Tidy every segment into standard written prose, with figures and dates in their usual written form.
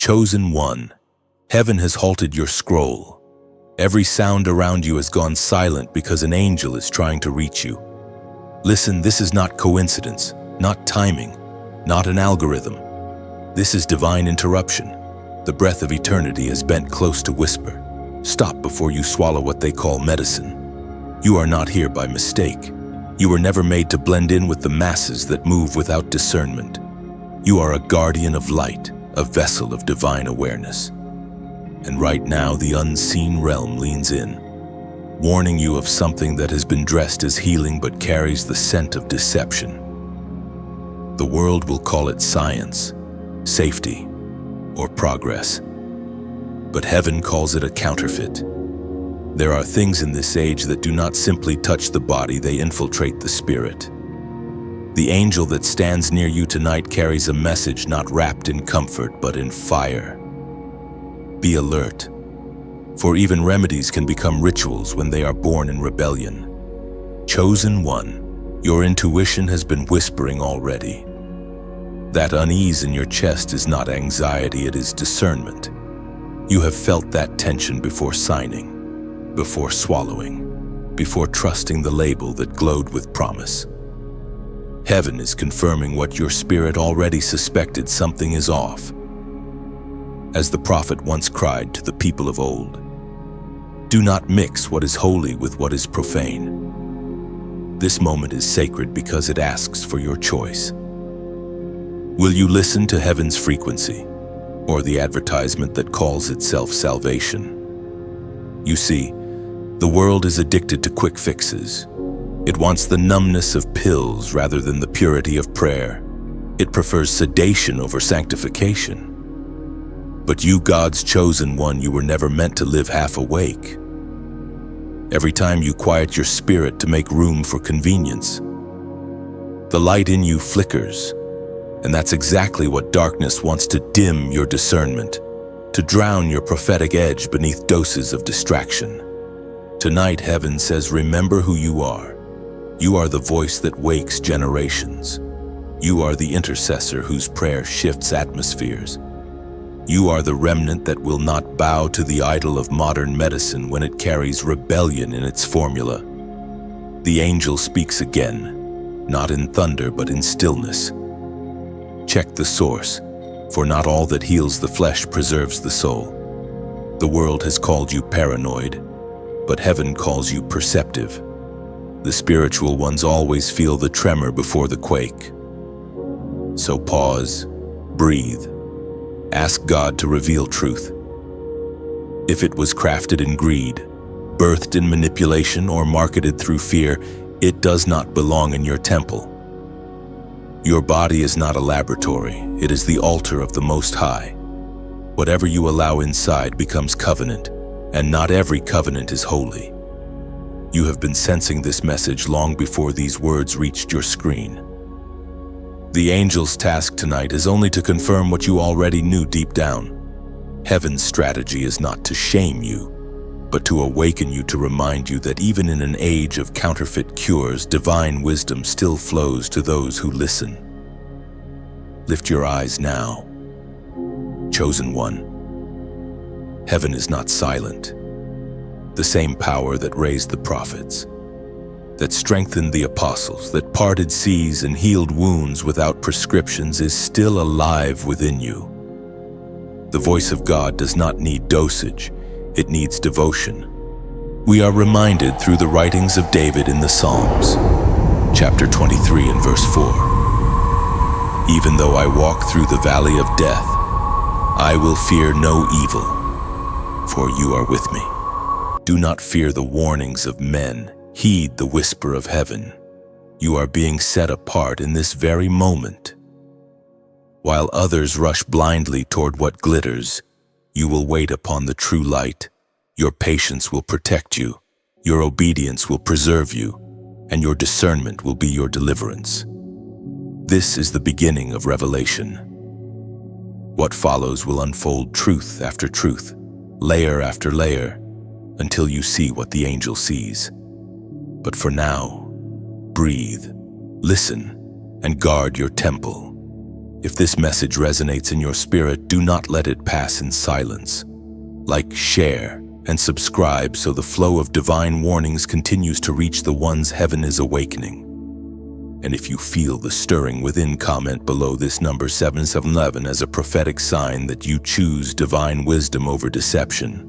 Chosen one, heaven has halted your scroll. Every sound around you has gone silent because an angel is trying to reach you. Listen, this is not coincidence, not timing, not an algorithm. This is divine interruption. The breath of eternity is bent close to whisper. Stop before you swallow what they call medicine. You are not here by mistake. You were never made to blend in with the masses that move without discernment. You are a guardian of light, a vessel of divine awareness. And right now, the unseen realm leans in, warning you of something that has been dressed as healing but carries the scent of deception. The world will call it science, safety, or progress. But heaven calls it a counterfeit. There are things in this age that do not simply touch the body, they infiltrate the spirit. The angel that stands near you tonight carries a message not wrapped in comfort but in fire. Be alert, for even remedies can become rituals when they are born in rebellion. Chosen one, your intuition has been whispering already. That unease in your chest is not anxiety, it is discernment. You have felt that tension before signing, before swallowing, before trusting the label that glowed with promise. Heaven is confirming what your spirit already suspected: something is off. As the prophet once cried to the people of old, "Do not mix what is holy with what is profane." This moment is sacred because it asks for your choice. Will you listen to heaven's frequency, or the advertisement that calls itself salvation? You see, the world is addicted to quick fixes. It wants the numbness of pills rather than the purity of prayer. It prefers sedation over sanctification. But you, God's chosen one, you were never meant to live half awake. Every time you quiet your spirit to make room for convenience, the light in you flickers. And that's exactly what darkness wants: to dim your discernment, to drown your prophetic edge beneath doses of distraction. Tonight, heaven says, remember who you are. You are the voice that wakes generations. You are the intercessor whose prayer shifts atmospheres. You are the remnant that will not bow to the idol of modern medicine when it carries rebellion in its formula. The angel speaks again, not in thunder but in stillness. Check the source, for not all that heals the flesh preserves the soul. The world has called you paranoid, but heaven calls you perceptive. The spiritual ones always feel the tremor before the quake. So pause, breathe, ask God to reveal truth. If it was crafted in greed, birthed in manipulation, or marketed through fear, it does not belong in your temple. Your body is not a laboratory, it is the altar of the Most High. Whatever you allow inside becomes covenant, and not every covenant is holy. You have been sensing this message long before these words reached your screen. The angel's task tonight is only to confirm what you already knew deep down. Heaven's strategy is not to shame you, but to awaken you, to remind you that even in an age of counterfeit cures, divine wisdom still flows to those who listen. Lift your eyes now. Chosen one, heaven is not silent. The same power that raised the prophets, that strengthened the apostles, that parted seas and healed wounds without prescriptions, is still alive within you. The voice of God does not need dosage, it needs devotion. We are reminded through the writings of David in the Psalms, chapter 23 and verse 4. Even though I walk through the valley of death, I will fear no evil, for you are with me. Do not fear the warnings of men, heed the whisper of heaven. You are being set apart in this very moment. While others rush blindly toward what glitters, you will wait upon the true light. Your patience will protect you, your obedience will preserve you, and your discernment will be your deliverance. This is the beginning of revelation. What follows will unfold truth after truth, layer after layer, until you see what the angel sees. But for now, breathe, listen, and guard your temple. If this message resonates in your spirit, do not let it pass in silence. Like, share, and subscribe so the flow of divine warnings continues to reach the ones heaven is awakening. And if you feel the stirring within, comment below this number 7711 as a prophetic sign that you choose divine wisdom over deception.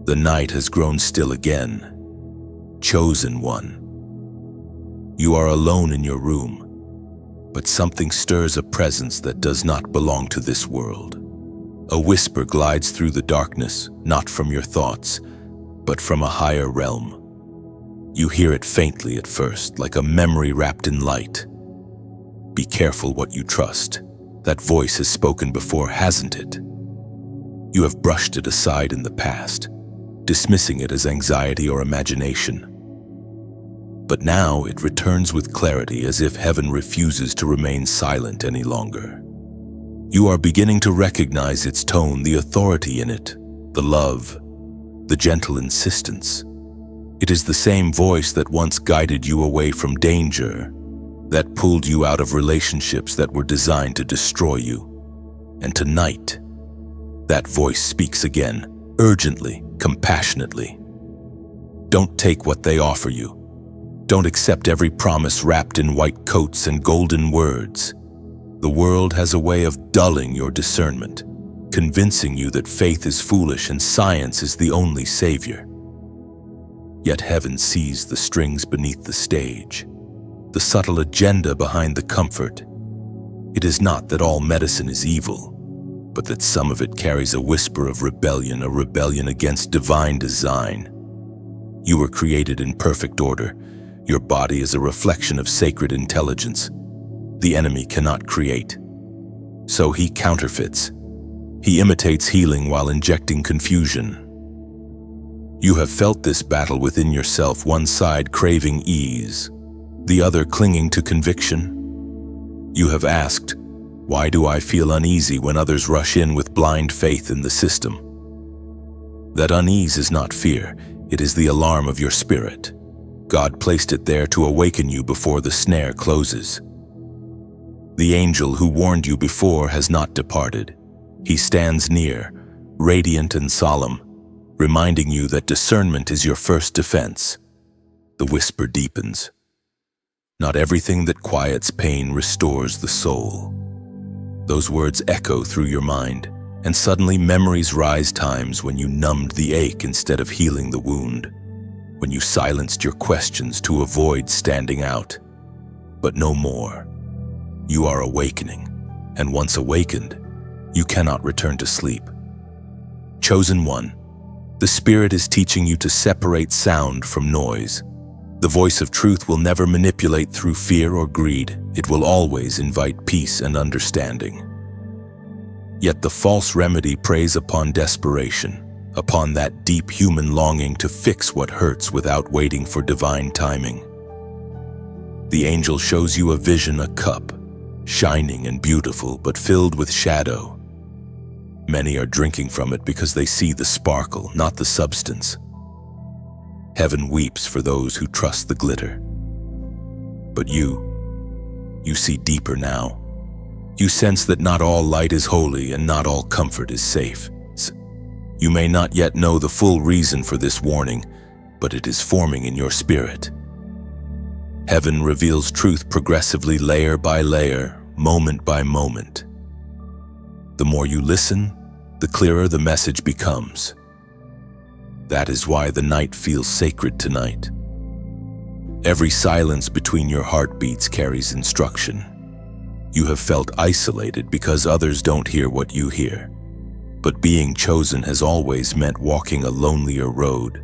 The night has grown still again. Chosen one. You are alone in your room, but something stirs a presence that does not belong to this world. A whisper glides through the darkness, not from your thoughts, but from a higher realm. You hear it faintly at first, like a memory wrapped in light. Be careful what you trust. That voice has spoken before, hasn't it? You have brushed it aside in the past, dismissing it as anxiety or imagination. But now it returns with clarity, as if heaven refuses to remain silent any longer. You are beginning to recognize its tone, the authority in it, the love, the gentle insistence. It is the same voice that once guided you away from danger, that pulled you out of relationships that were designed to destroy you. And tonight, that voice speaks again, urgently, compassionately. Don't take what they offer you. Don't accept every promise wrapped in white coats and golden words. The world has a way of dulling your discernment, convincing you that faith is foolish and science is the only savior. Yet heaven sees the strings beneath the stage, the subtle agenda behind the comfort. It is not that all medicine is evil, but that some of it carries a whisper of rebellion, a rebellion against divine design. You were created in perfect order. Your body is a reflection of sacred intelligence. The enemy cannot create, so he counterfeits. He imitates healing while injecting confusion. You have felt this battle within yourself, one side craving ease, the other clinging to conviction. You have asked, why do I feel uneasy when others rush in with blind faith in the system? That unease is not fear, it is the alarm of your spirit. God placed it there to awaken you before the snare closes. The angel who warned you before has not departed. He stands near, radiant and solemn, reminding you that discernment is your first defense. The whisper deepens. Not everything that quiets pain restores the soul. Those words echo through your mind, and suddenly memories rise, times when you numbed the ache instead of healing the wound, when you silenced your questions to avoid standing out. But no more. You are awakening, and once awakened, you cannot return to sleep. Chosen one, the Spirit is teaching you to separate sound from noise. The voice of truth will never manipulate through fear or greed. It will always invite peace and understanding. Yet the false remedy preys upon desperation, upon that deep human longing to fix what hurts without waiting for divine timing. The angel shows you a vision, a cup, shining and beautiful, but filled with shadow. Many are drinking from it because they see the sparkle, not the substance. Heaven weeps for those who trust the glitter. But you see deeper now. You sense that not all light is holy and not all comfort is safe. You may not yet know the full reason for this warning, but it is forming in your spirit. Heaven reveals truth progressively, layer by layer, moment by moment. The more you listen, the clearer the message becomes. That is why the night feels sacred tonight. Every silence between your heartbeats carries instruction. You have felt isolated because others don't hear what you hear. But being chosen has always meant walking a lonelier road.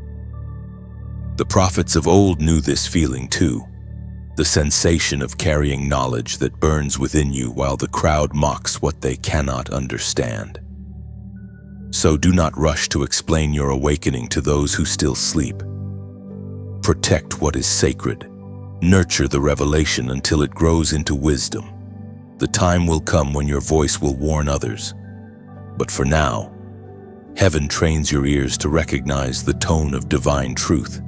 The prophets of old knew this feeling too. The sensation of carrying knowledge that burns within you while the crowd mocks what they cannot understand. So do not rush to explain your awakening to those who still sleep. Protect what is sacred. Nurture the revelation until it grows into wisdom. The time will come when your voice will warn others. But for now, heaven trains your ears to recognize the tone of divine truth.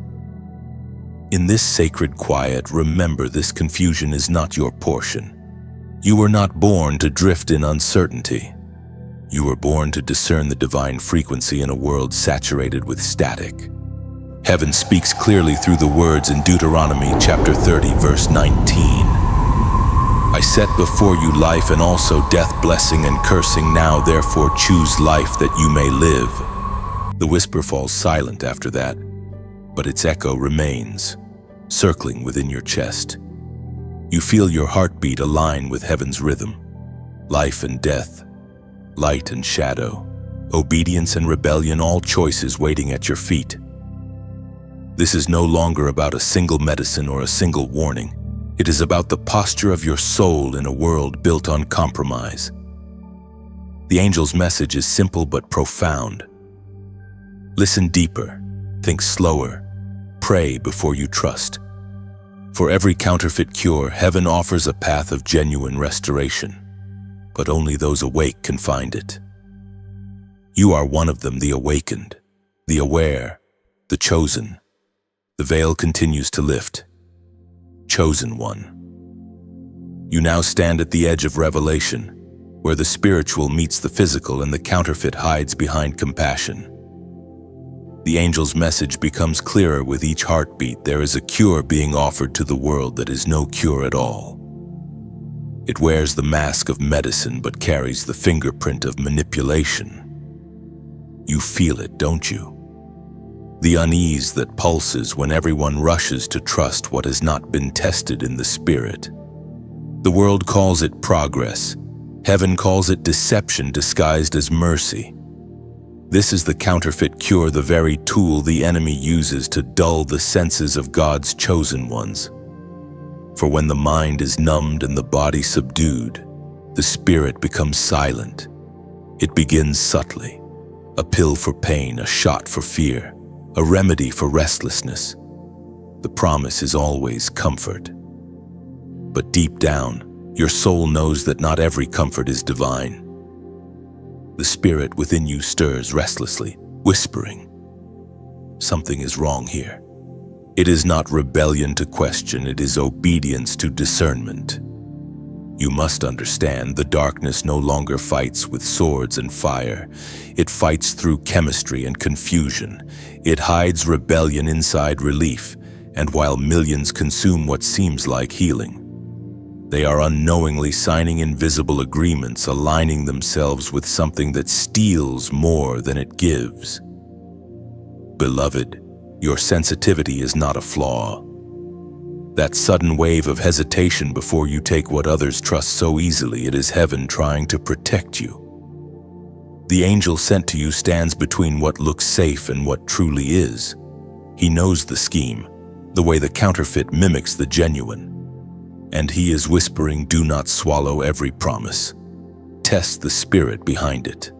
In this sacred quiet, remember this confusion is not your portion. You were not born to drift in uncertainty. You were born to discern the divine frequency in a world saturated with static. Heaven speaks clearly through the words in Deuteronomy chapter 30, verse 19. I set before you life and also death, blessing and cursing. Now therefore choose life that you may live. The whisper falls silent after that, but its echo remains, circling within your chest. You feel your heartbeat align with heaven's rhythm. Life and death, light and shadow, obedience and rebellion, all choices waiting at your feet. This is no longer about a single medicine or a single warning. It is about the posture of your soul in a world built on compromise. The angel's message is simple but profound. Listen deeper, think slower, pray before you trust. For every counterfeit cure, heaven offers a path of genuine restoration, but only those awake can find it. You are one of them, the awakened, the aware, the chosen. The veil continues to lift. Chosen one. You now stand at the edge of revelation, where the spiritual meets the physical and the counterfeit hides behind compassion. The angel's message becomes clearer with each heartbeat. There is a cure being offered to the world that is no cure at all. It wears the mask of medicine but carries the fingerprint of manipulation. You feel it, don't you? The unease that pulses when everyone rushes to trust what has not been tested in the spirit. The world calls it progress. Heaven calls it deception disguised as mercy. This is the counterfeit cure, the very tool the enemy uses to dull the senses of God's chosen ones. For when the mind is numbed and the body subdued, the spirit becomes silent. It begins subtly. A pill for pain, a shot for fear, a remedy for restlessness. The promise is always comfort. But deep down, your soul knows that not every comfort is divine. The spirit within you stirs restlessly, whispering, something is wrong here. It is not rebellion to question, it is obedience to discernment. You must understand, the darkness no longer fights with swords and fire. It fights through chemistry and confusion. It hides rebellion inside relief, and while millions consume what seems like healing, they are unknowingly signing invisible agreements, aligning themselves with something that steals more than it gives. Beloved, your sensitivity is not a flaw. That sudden wave of hesitation before you take what others trust so easily, it is heaven trying to protect you. The angel sent to you stands between what looks safe and what truly is. He knows the scheme, the way the counterfeit mimics the genuine. And he is whispering, do not swallow every promise. Test the spirit behind it.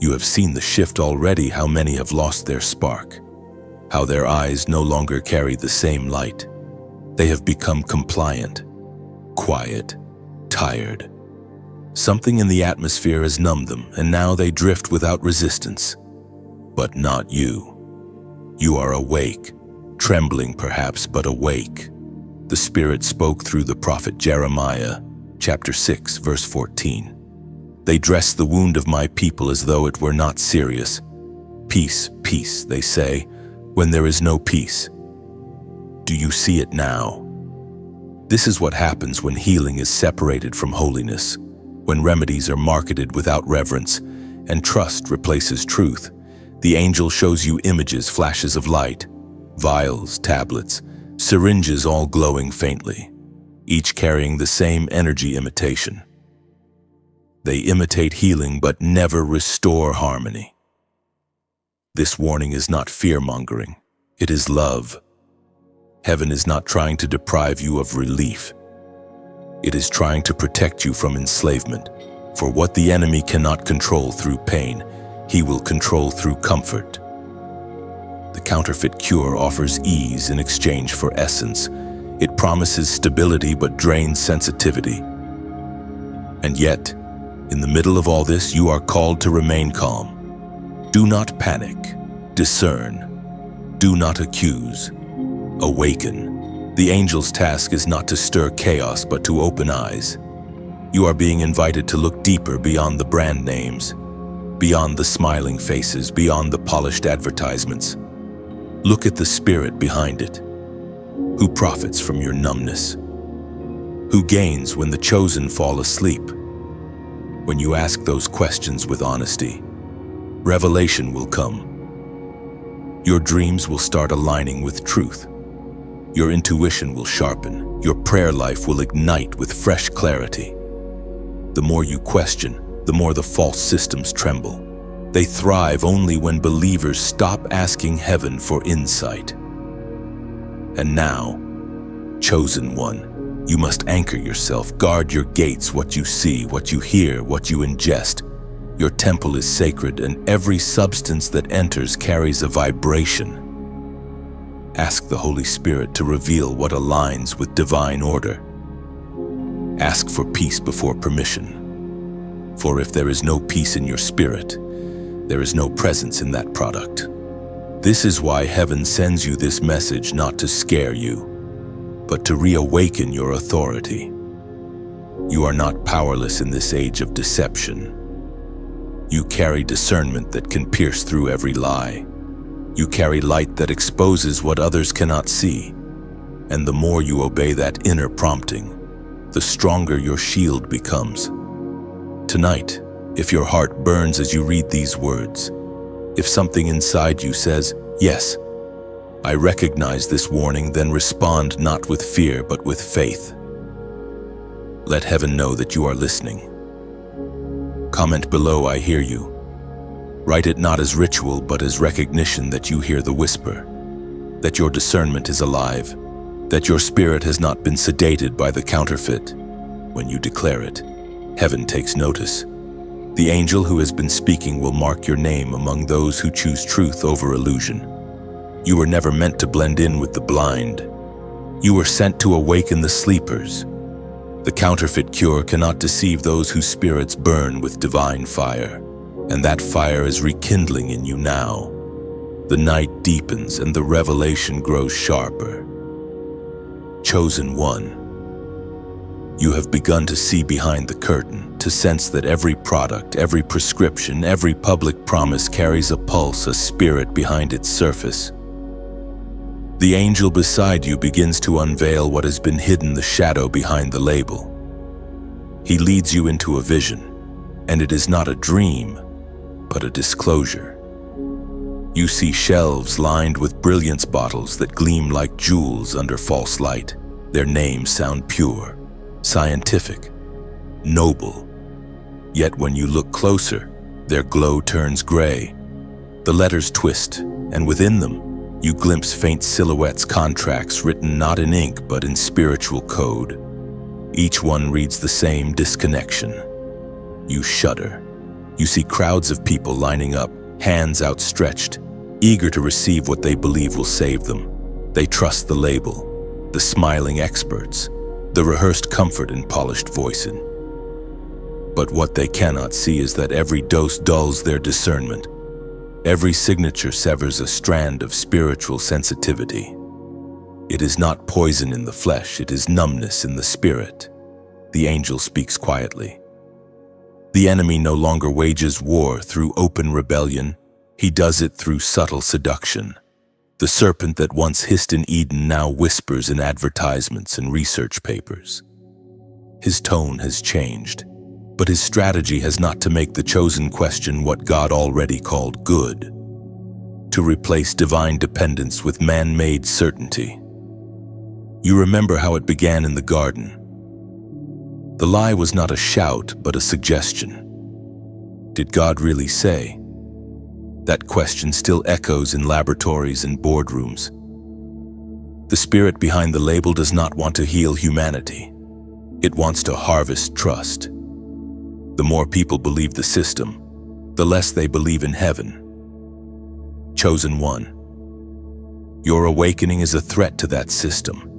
You have seen the shift already, how many have lost their spark, how their eyes no longer carry the same light. They have become compliant, quiet, tired. Something in the atmosphere has numbed them, and now they drift without resistance. But not you. You are awake, trembling perhaps, but awake. The Spirit spoke through the prophet Jeremiah, chapter 6, verse 14. They dress the wound of my people as though it were not serious. Peace, peace, they say, when there is no peace. Do you see it now? This is what happens when healing is separated from holiness, when remedies are marketed without reverence, and trust replaces truth. The angel shows you images, flashes of light, vials, tablets, syringes all glowing faintly, each carrying the same energy imitation. They imitate healing but never restore harmony. This warning is not fear-mongering, it is love. Heaven is not trying to deprive you of relief. It is trying to protect you from enslavement. For what the enemy cannot control through pain, he will control through comfort. The counterfeit cure offers ease in exchange for essence. It promises stability but drains sensitivity. And yet, in the middle of all this, you are called to remain calm. Do not panic. Discern. Do not accuse. Awaken. The angel's task is not to stir chaos, but to open eyes. You are being invited to look deeper beyond the brand names, beyond the smiling faces, beyond the polished advertisements. Look at the spirit behind it. Who profits from your numbness? Who gains when the chosen fall asleep? When you ask those questions with honesty, revelation will come. Your dreams will start aligning with truth. Your intuition will sharpen. Your prayer life will ignite with fresh clarity. The more you question, the more the false systems tremble. They thrive only when believers stop asking heaven for insight. And now, chosen one, you must anchor yourself, guard your gates, what you see, what you hear, what you ingest. Your temple is sacred, and every substance that enters carries a vibration. Ask the Holy Spirit to reveal what aligns with divine order. Ask for peace before permission. For if there is no peace in your spirit, there is no presence in that product. This is why heaven sends you this message, not to scare you, but to reawaken your authority. You are not powerless in this age of deception. You carry discernment that can pierce through every lie. You carry light that exposes what others cannot see. And the more you obey that inner prompting, the stronger your shield becomes. Tonight, if your heart burns as you read these words, if something inside you says, "Yes, I recognize this warning," then respond not with fear but with faith. Let heaven know that you are listening. Comment below, "I hear you." Write it not as ritual but as recognition that you hear the whisper, that your discernment is alive, that your spirit has not been sedated by the counterfeit. When you declare it, heaven takes notice. The angel who has been speaking will mark your name among those who choose truth over illusion. You were never meant to blend in with the blind. You were sent to awaken the sleepers. The counterfeit cure cannot deceive those whose spirits burn with divine fire, and that fire is rekindling in you now. The night deepens and the revelation grows sharper. Chosen one, you have begun to see behind the curtain, to sense that every product, every prescription, every public promise carries a pulse, a spirit behind its surface. The angel beside you begins to unveil what has been hidden, the shadow behind the label. He leads you into a vision, and it is not a dream, but a disclosure. You see shelves lined with brilliance bottles that gleam like jewels under false light. Their names sound pure, scientific, noble. Yet when you look closer, their glow turns gray. The letters twist, and within them, you glimpse faint silhouettes, contracts written not in ink but in spiritual code. Each one reads the same: disconnection. You shudder. You see crowds of people lining up, hands outstretched, eager to receive what they believe will save them. They trust the label, the smiling experts, the rehearsed comfort and polished voicing. But what they cannot see is that every dose dulls their discernment. Every signature severs a strand of spiritual sensitivity. It is not poison in the flesh, it is numbness in the spirit. The angel speaks quietly. The enemy no longer wages war through open rebellion. He does it through subtle seduction. The serpent that once hissed in Eden now whispers in advertisements and research papers. His tone has changed, but his strategy has not to make the chosen question what God already called good, to replace divine dependence with man-made certainty. You remember how it began in the garden. The lie was not a shout, but a suggestion. Did God really say? That question still echoes in laboratories and boardrooms. The spirit behind the label does not want to heal humanity. It wants to harvest trust. The more people believe the system, the less they believe in heaven. Chosen one, your awakening is a threat to that system.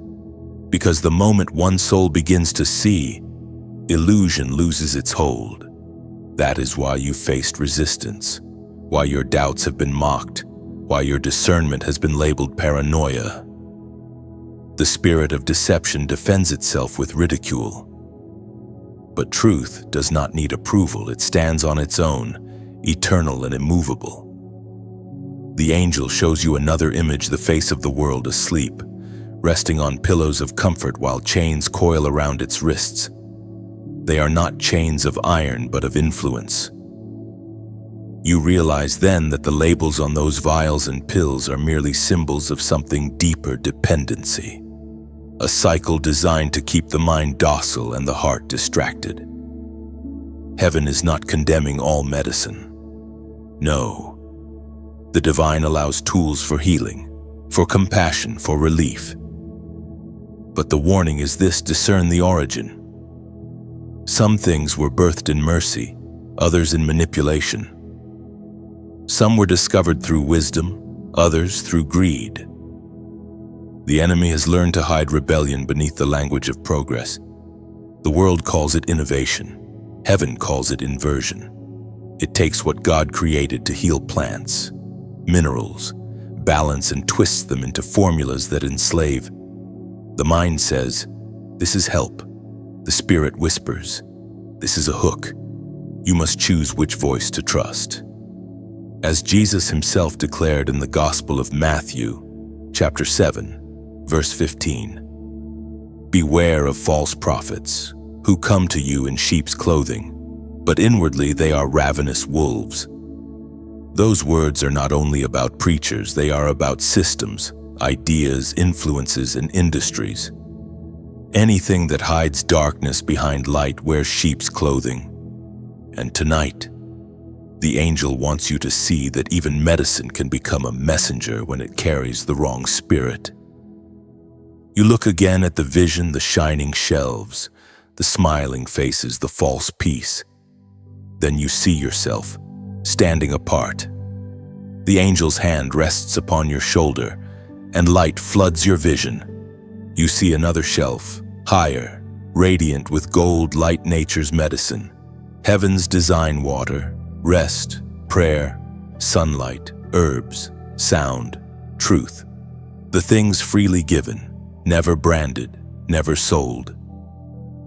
Because the moment one soul begins to see, illusion loses its hold. That is why you faced resistance, why your doubts have been mocked, why your discernment has been labeled paranoia. The spirit of deception defends itself with ridicule. But truth does not need approval. It stands on its own, eternal and immovable. The angel shows you another image, the face of the world asleep, resting on pillows of comfort while chains coil around its wrists. They are not chains of iron, but of influence. You realize then that the labels on those vials and pills are merely symbols of something deeper: dependency. A cycle designed to keep the mind docile and the heart distracted. Heaven is not condemning all medicine. No. The divine allows tools for healing, for compassion, for relief. But the warning is this: discern the origin. Some things were birthed in mercy, others in manipulation. Some were discovered through wisdom, others through greed. The enemy has learned to hide rebellion beneath the language of progress. The world calls it innovation. Heaven calls it inversion. It takes what God created to heal plants, minerals, balance, and twists them into formulas that enslave. The mind says, "This is help." The spirit whispers, "This is a hook." You must choose which voice to trust. As Jesus himself declared in the Gospel of Matthew, chapter 7, verse 15, "Beware of false prophets, who come to you in sheep's clothing, but inwardly they are ravenous wolves." Those words are not only about preachers, they are about systems, ideas, influences, and industries. Anything that hides darkness behind light wears sheep's clothing. And tonight, the angel wants you to see that even medicine can become a messenger when it carries the wrong spirit. You look again at the vision, the shining shelves, the smiling faces, the false peace. Then you see yourself standing apart. The angel's hand rests upon your shoulder, and light floods your vision. You see another shelf, higher, radiant with gold light, nature's medicine, heaven's design, water, rest, prayer, sunlight, herbs, sound, truth. The things freely given, never branded, never sold.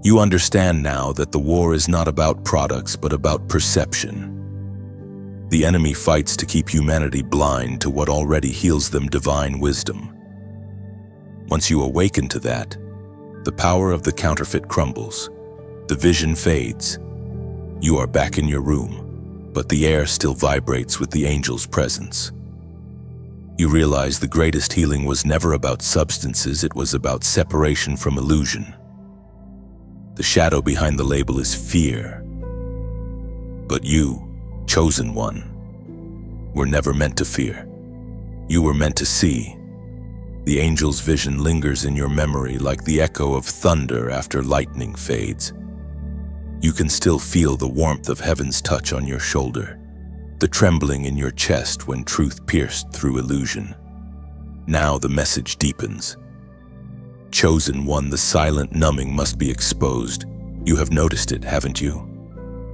You understand now that the war is not about products, but about perception. The enemy fights to keep humanity blind to what already heals them: divine wisdom. Once you awaken to that, the power of the counterfeit crumbles. The vision fades. You are back in your room, but the air still vibrates with the angel's presence. You realize the greatest healing was never about substances, it was about separation from illusion. The shadow behind the label is fear. But you, chosen one, were never meant to fear. You were meant to see. The angel's vision lingers in your memory like the echo of thunder after lightning fades. You can still feel the warmth of heaven's touch on your shoulder, the trembling in your chest when truth pierced through illusion. Now the message deepens. Chosen one, the silent numbing must be exposed. You have noticed it, haven't you?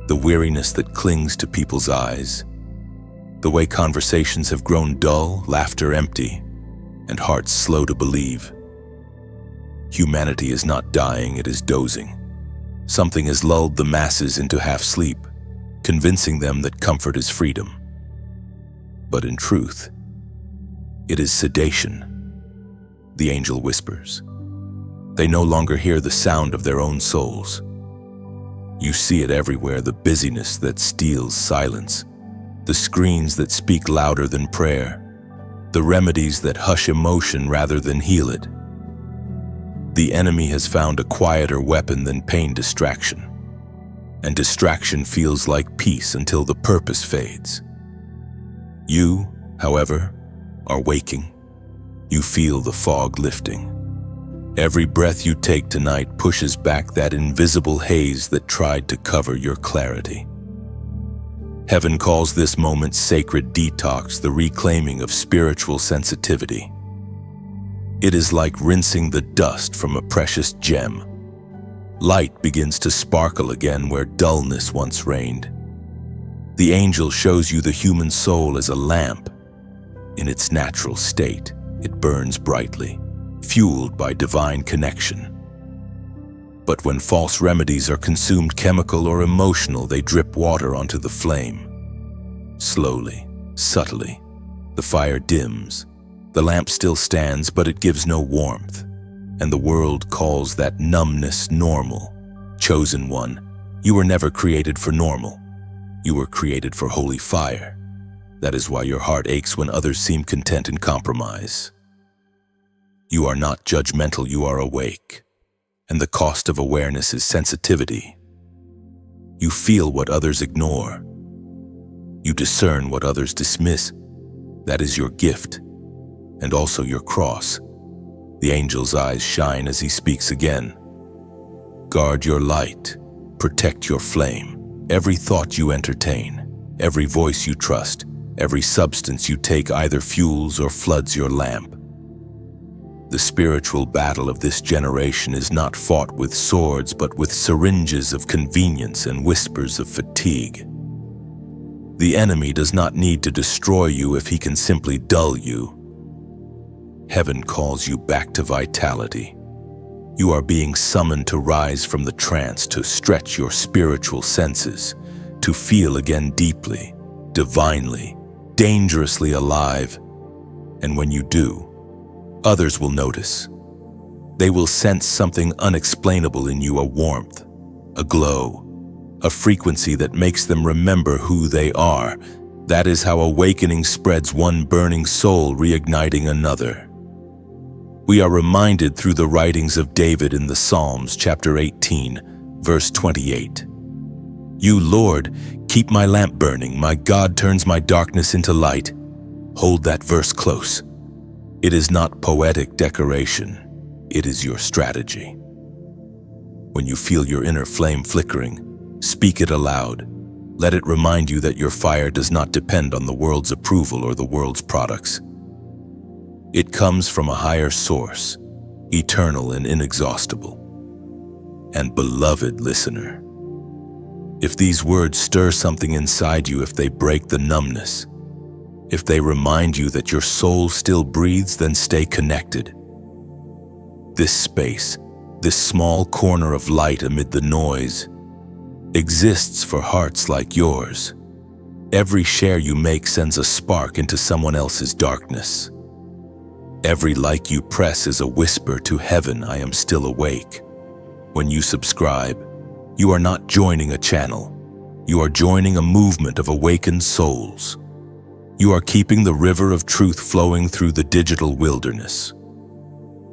The weariness that clings to people's eyes, the way conversations have grown dull, laughter empty, and hearts slow to believe. Humanity is not dying, it is dozing. Something has lulled the masses into half-sleep, convincing them that comfort is freedom. But in truth, it is sedation. The angel whispers. They no longer hear the sound of their own souls. You see it everywhere: the busyness that steals silence, the screens that speak louder than prayer, the remedies that hush emotion rather than heal it. The enemy has found a quieter weapon than pain: distraction. And distraction feels like peace until the purpose fades. You, however, are waking. You feel the fog lifting. Every breath you take tonight pushes back that invisible haze that tried to cover your clarity. Heaven calls this moment sacred detox, the reclaiming of spiritual sensitivity. It is like rinsing the dust from a precious gem. Light begins to sparkle again where dullness once reigned. The angel shows you the human soul as a lamp. In its natural state, it burns brightly, fueled by divine connection. But when false remedies are consumed chemical or emotional, they drip water onto the flame. Slowly, subtly, the fire dims. The lamp still stands, but it gives no warmth. And the world calls that numbness normal. Chosen one, you were never created for normal. You were created for holy fire. That is why your heart aches when others seem content in compromise. You are not judgmental, you are awake. And the cost of awareness is sensitivity. You feel what others ignore. You discern what others dismiss. That is your gift, and also your cross. The angel's eyes shine as he speaks again. Guard your light, protect your flame. Every thought you entertain, every voice you trust, every substance you take either fuels or floods your lamp. The spiritual battle of this generation is not fought with swords, but with syringes of convenience and whispers of fatigue. The enemy does not need to destroy you if he can simply dull you. Heaven calls you back to vitality. You are being summoned to rise from the trance, to stretch your spiritual senses, to feel again deeply, divinely, dangerously alive. And when you do, others will notice. They will sense something unexplainable in you, a warmth, a glow, a frequency that makes them remember who they are. That is how awakening spreads, one burning soul reigniting another. We are reminded through the writings of David in the Psalms, chapter 18, verse 28. You, Lord, keep my lamp burning. My God turns my darkness into light. Hold that verse close. It is not poetic decoration. It is your strategy. When you feel your inner flame flickering, speak it aloud. Let it remind you that your fire does not depend on the world's approval or the world's products. It comes from a higher source, eternal and inexhaustible. And beloved listener, if these words stir something inside you, if they break the numbness, if they remind you that your soul still breathes, then stay connected. This space, this small corner of light amid the noise, exists for hearts like yours. Every share you make sends a spark into someone else's darkness. Every like you press is a whisper to heaven, I am still awake. When you subscribe, you are not joining a channel. You are joining a movement of awakened souls. You are keeping the river of truth flowing through the digital wilderness.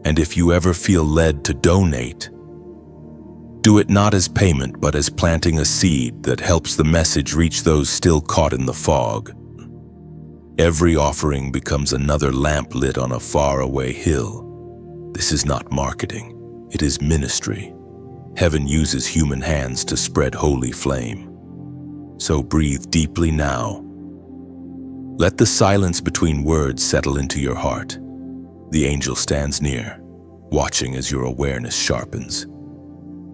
And if you ever feel led to donate, do it not as payment, but as planting a seed that helps the message reach those still caught in the fog. Every offering becomes another lamp lit on a faraway hill. This is not marketing, it is ministry. Heaven uses human hands to spread holy flame. So breathe deeply now. Let the silence between words settle into your heart. The angel stands near, watching as your awareness sharpens.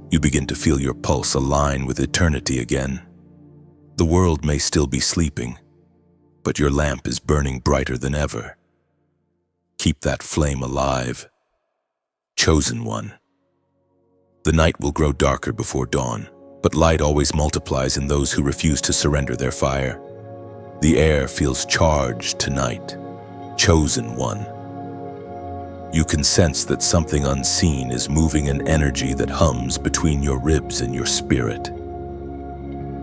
You begin to feel your pulse align with eternity again. The world may still be sleeping, but your lamp is burning brighter than ever. Keep that flame alive. Chosen one. The night will grow darker before dawn, but light always multiplies in those who refuse to surrender their fire. The air feels charged tonight. Chosen one. You can sense that something unseen is moving, an energy that hums between your ribs and your spirit.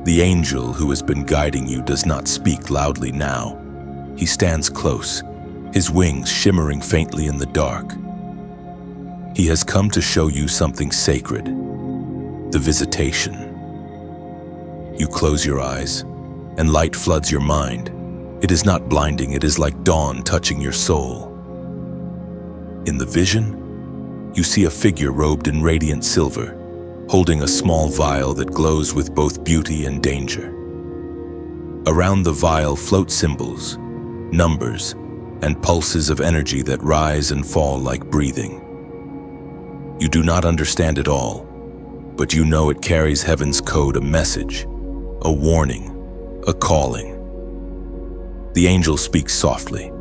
The angel who has been guiding you does not speak loudly now. He stands close, his wings shimmering faintly in the dark. He has come to show you something sacred, the visitation. You close your eyes, and light floods your mind. It is not blinding, it is like dawn touching your soul. In the vision, you see a figure robed in radiant silver, holding a small vial that glows with both beauty and danger. Around the vial float symbols, numbers, and pulses of energy that rise and fall like breathing. You do not understand it all, but you know it carries heaven's code, a message, a warning, a calling. The angel speaks softly.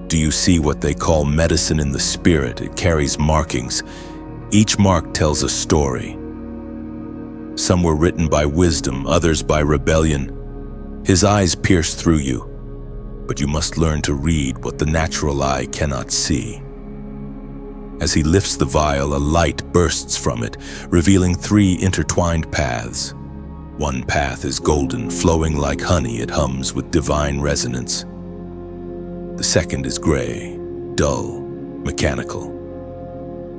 Do you see what they call medicine in the spirit? It carries markings. Each mark tells a story. Some were written by wisdom, others by rebellion. His eyes pierce through you, but you must learn to read what the natural eye cannot see. As he lifts the vial, a light bursts from it, revealing 3 intertwined paths. One path is golden, flowing like honey, it hums with divine resonance. The second is gray, dull, mechanical.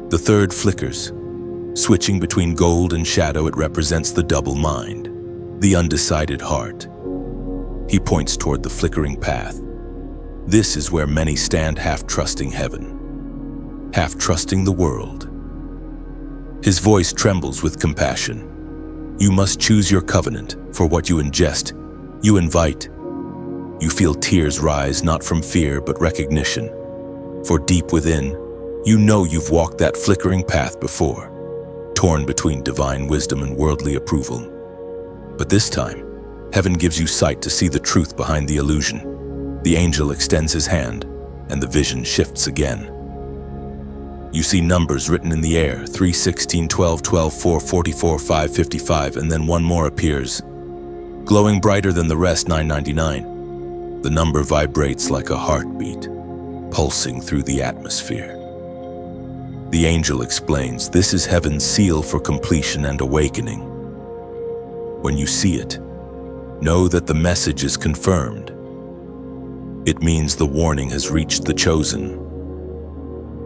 The third flickers. Switching between gold and shadow, it represents the double mind, the undecided heart. He points toward the flickering path. This is where many stand, half trusting heaven, half trusting the world. His voice trembles with compassion. You must choose your covenant, for what you ingest, you invite. You feel tears rise, not from fear, but recognition. For deep within, you know you've walked that flickering path before, torn between divine wisdom and worldly approval. But this time, heaven gives you sight to see the truth behind the illusion. The angel extends his hand, and the vision shifts again. You see numbers written in the air, 3, 16, 12, 12, 4, 44, 5, 55, and then one more appears, glowing brighter than the rest, 999. The number vibrates like a heartbeat, pulsing through the atmosphere. The angel explains, this is heaven's seal for completion and awakening. When you see it, know that the message is confirmed. It means the warning has reached the chosen.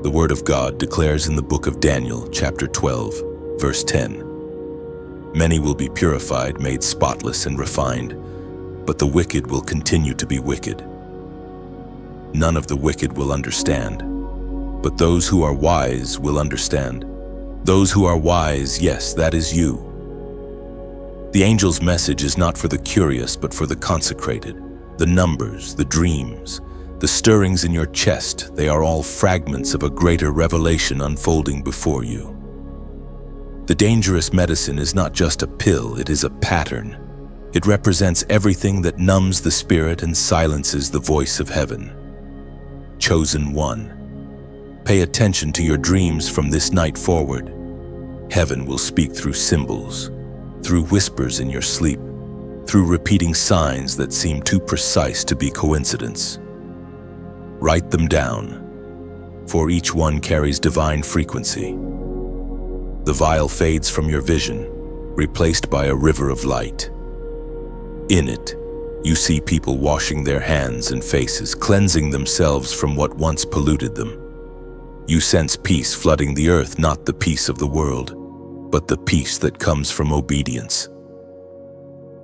The Word of God declares in the book of Daniel, chapter 12, verse 10, many will be purified, made spotless and refined, but the wicked will continue to be wicked. None of the wicked will understand, but those who are wise will understand. Those who are wise, yes, that is you. The angel's message is not for the curious, but for the consecrated. The numbers, the dreams, the stirrings in your chest, they are all fragments of a greater revelation unfolding before you. The dangerous medicine is not just a pill, it is a pattern. It represents everything that numbs the spirit and silences the voice of heaven. Chosen one. Pay attention to your dreams from this night forward. Heaven will speak through symbols, through whispers in your sleep, through repeating signs that seem too precise to be coincidence. Write them down, for each one carries divine frequency. The vial fades from your vision, replaced by a river of light. In it, you see people washing their hands and faces, cleansing themselves from what once polluted them. You sense peace flooding the earth, not the peace of the world, but the peace that comes from obedience.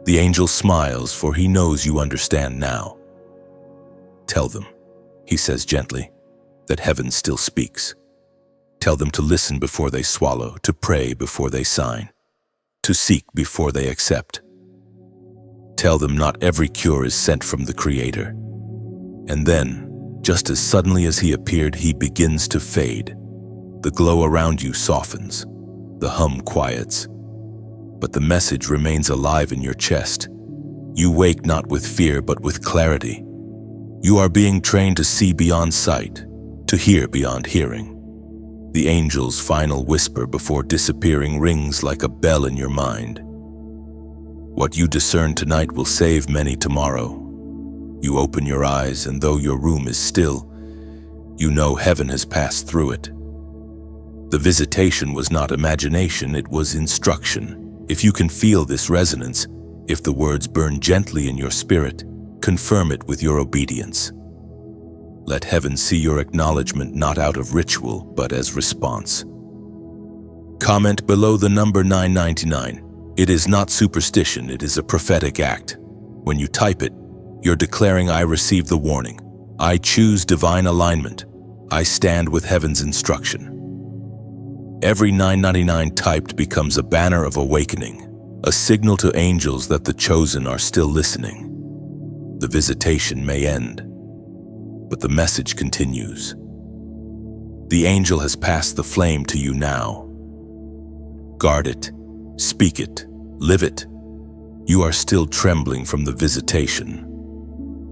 The angel smiles, for he knows you understand now. Tell them, he says gently, that heaven still speaks. Tell them to listen before they swallow, to pray before they sign, to seek before they accept. Tell them not every cure is sent from the Creator. And then, just as suddenly as he appeared, he begins to fade. The glow around you softens. The hum quiets. But the message remains alive in your chest. You wake not with fear, but with clarity. You are being trained to see beyond sight, to hear beyond hearing. The angel's final whisper before disappearing rings like a bell in your mind. What you discern tonight will save many tomorrow. You open your eyes, and though your room is still, you know heaven has passed through it. The visitation was not imagination, it was instruction. If you can feel this resonance, if the words burn gently in your spirit, confirm it with your obedience. Let heaven see your acknowledgement not out of ritual, but as response. Comment below the number 999. It is not superstition, it is a prophetic act. When you type it, you're declaring, I receive the warning. I choose divine alignment. I stand with heaven's instruction. Every 999 typed becomes a banner of awakening, a signal to angels that the chosen are still listening. The visitation may end, but the message continues. The angel has passed the flame to you now. Guard it, speak it, live it. You are still trembling from the visitation.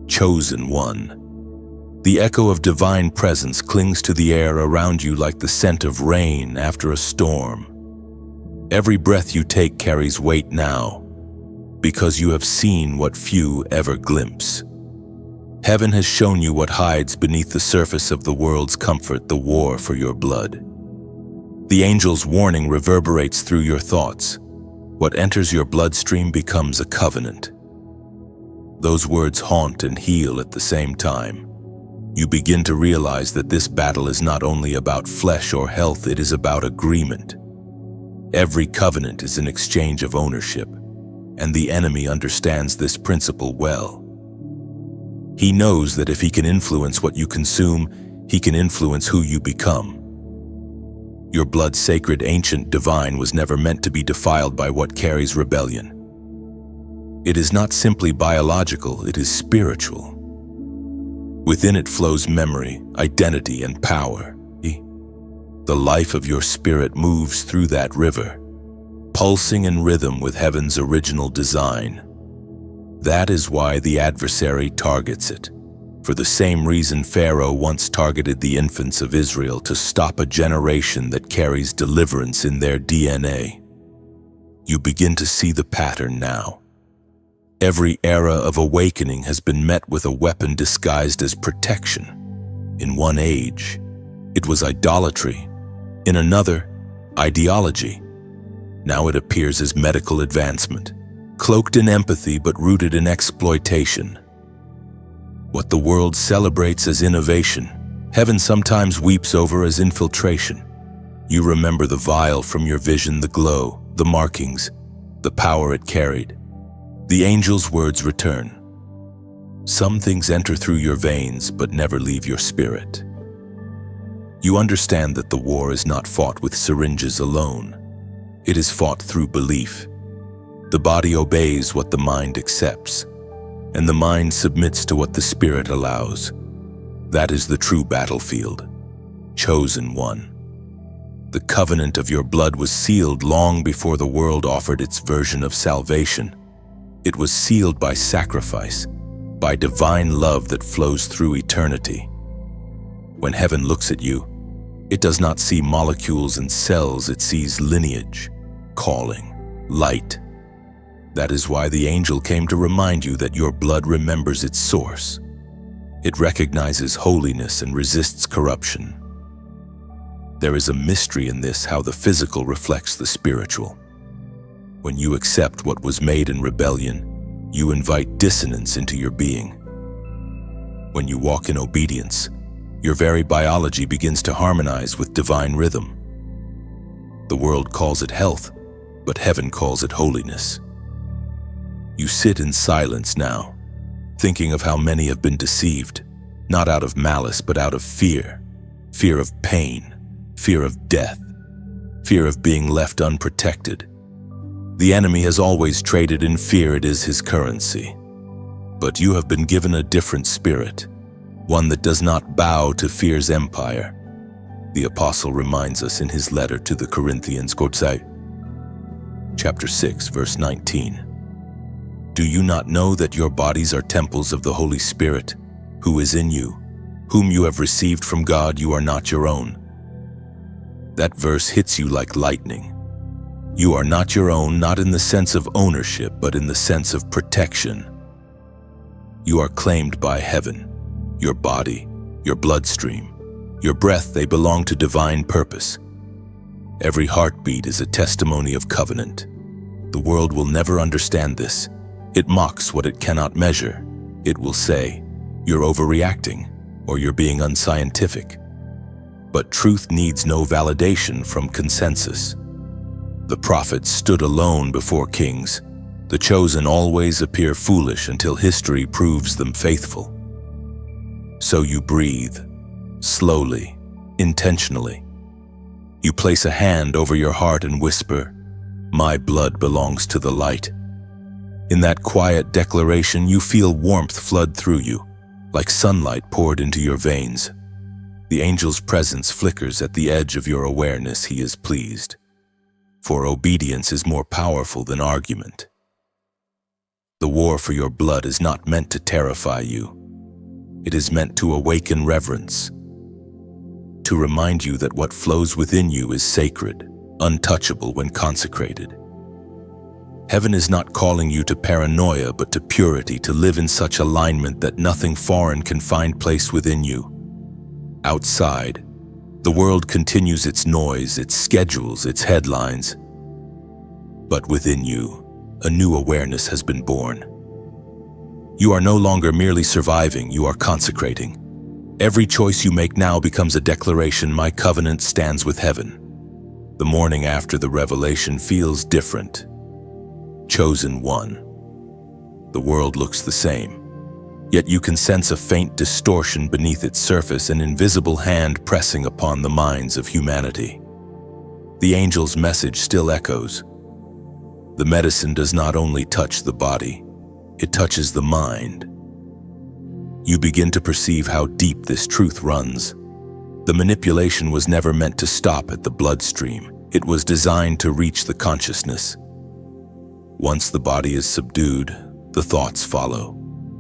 Chosen one. The echo of divine presence clings to the air around you like the scent of rain after a storm. Every breath you take carries weight now, because you have seen what few ever glimpse. Heaven has shown you what hides beneath the surface of the world's comfort, the war for your blood. The angel's warning reverberates through your thoughts. What enters your bloodstream becomes a covenant. Those words haunt and heal at the same time. You begin to realize that this battle is not only about flesh or health, it is about agreement. Every covenant is an exchange of ownership, and the enemy understands this principle well. He knows that if he can influence what you consume, he can influence who you become. Your blood, sacred, ancient, divine, was never meant to be defiled by what carries rebellion. It is not simply biological, it is spiritual. Within it flows memory, identity, and power. The life of your spirit moves through that river, pulsing in rhythm with heaven's original design. That is why the adversary targets it. For the same reason Pharaoh once targeted the infants of Israel, to stop a generation that carries deliverance in their DNA. You begin to see the pattern now. Every era of awakening has been met with a weapon disguised as protection. In one age, it was idolatry. In another, ideology. Now it appears as medical advancement, cloaked in empathy but rooted in exploitation. What the world celebrates as innovation, heaven sometimes weeps over as infiltration. You remember the vial from your vision, the glow, the markings, the power it carried. The angel's words return. Some things enter through your veins but never leave your spirit. You understand that the war is not fought with syringes alone. It is fought through belief. The body obeys what the mind accepts, and the mind submits to what the spirit allows. That is the true battlefield. Chosen one. The covenant of your blood was sealed long before the world offered its version of salvation. It was sealed by sacrifice, by divine love that flows through eternity. When heaven looks at you, it does not see molecules and cells, it sees lineage, calling, light. That is why the angel came to remind you that your blood remembers its source. It recognizes holiness and resists corruption. There is a mystery in this, how the physical reflects the spiritual. When you accept what was made in rebellion, you invite dissonance into your being. When you walk in obedience, your very biology begins to harmonize with divine rhythm. The world calls it health, but heaven calls it holiness. You sit in silence now, thinking of how many have been deceived, not out of malice, but out of fear. Fear of pain, fear of death, fear of being left unprotected. The enemy has always traded in fear, it is his currency. But you have been given a different spirit, one that does not bow to fear's empire. The apostle reminds us in his letter to the Corinthians, chapter 6, verse 19. Do you not know that your bodies are temples of the Holy Spirit, who is in you, whom you have received from God? You are not your own. That verse hits you like lightning. You are not your own, not in the sense of ownership, but in the sense of protection. You are claimed by heaven. Your body, your bloodstream, your breath, they belong to divine purpose. Every heartbeat is a testimony of covenant. The world will never understand this. It mocks what it cannot measure. It will say, you're overreacting, or you're being unscientific. But truth needs no validation from consensus. The prophets stood alone before kings. The chosen always appear foolish until history proves them faithful. So you breathe, slowly, intentionally. You place a hand over your heart and whisper, my blood belongs to the light. In that quiet declaration, you feel warmth flood through you, like sunlight poured into your veins. The angel's presence flickers at the edge of your awareness. He is pleased. For obedience is more powerful than argument. The war for your blood is not meant to terrify you. It is meant to awaken reverence, to remind you that what flows within you is sacred, untouchable when consecrated. Heaven is not calling you to paranoia, but to purity, to live in such alignment that nothing foreign can find place within you. Outside, the world continues its noise, its schedules, its headlines. But within you, a new awareness has been born. You are no longer merely surviving, you are consecrating. Every choice you make now becomes a declaration: my covenant stands with heaven. The morning after the revelation feels different. Chosen one. The world looks the same, yet you can sense a faint distortion beneath its surface, an invisible hand pressing upon the minds of humanity. The angel's message still echoes. The medicine does not only touch the body, it touches the mind. You begin to perceive how deep this truth runs. The manipulation was never meant to stop at the bloodstream. It was designed to reach the consciousness. Once the body is subdued, the thoughts follow.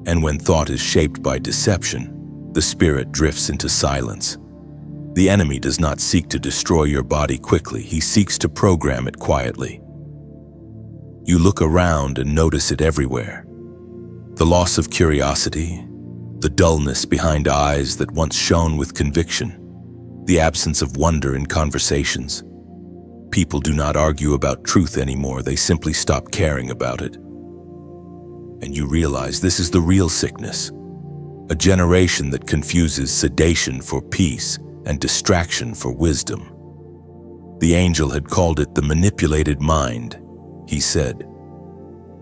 And when thought is shaped by deception, the spirit drifts into silence. The enemy does not seek to destroy your body quickly, he seeks to program it quietly. You look around and notice it everywhere. The loss of curiosity, the dullness behind eyes that once shone with conviction, the absence of wonder in conversations. People do not argue about truth anymore, they simply stop caring about it. And you realize this is the real sickness. A generation that confuses sedation for peace and distraction for wisdom. The angel had called it the manipulated mind. He said,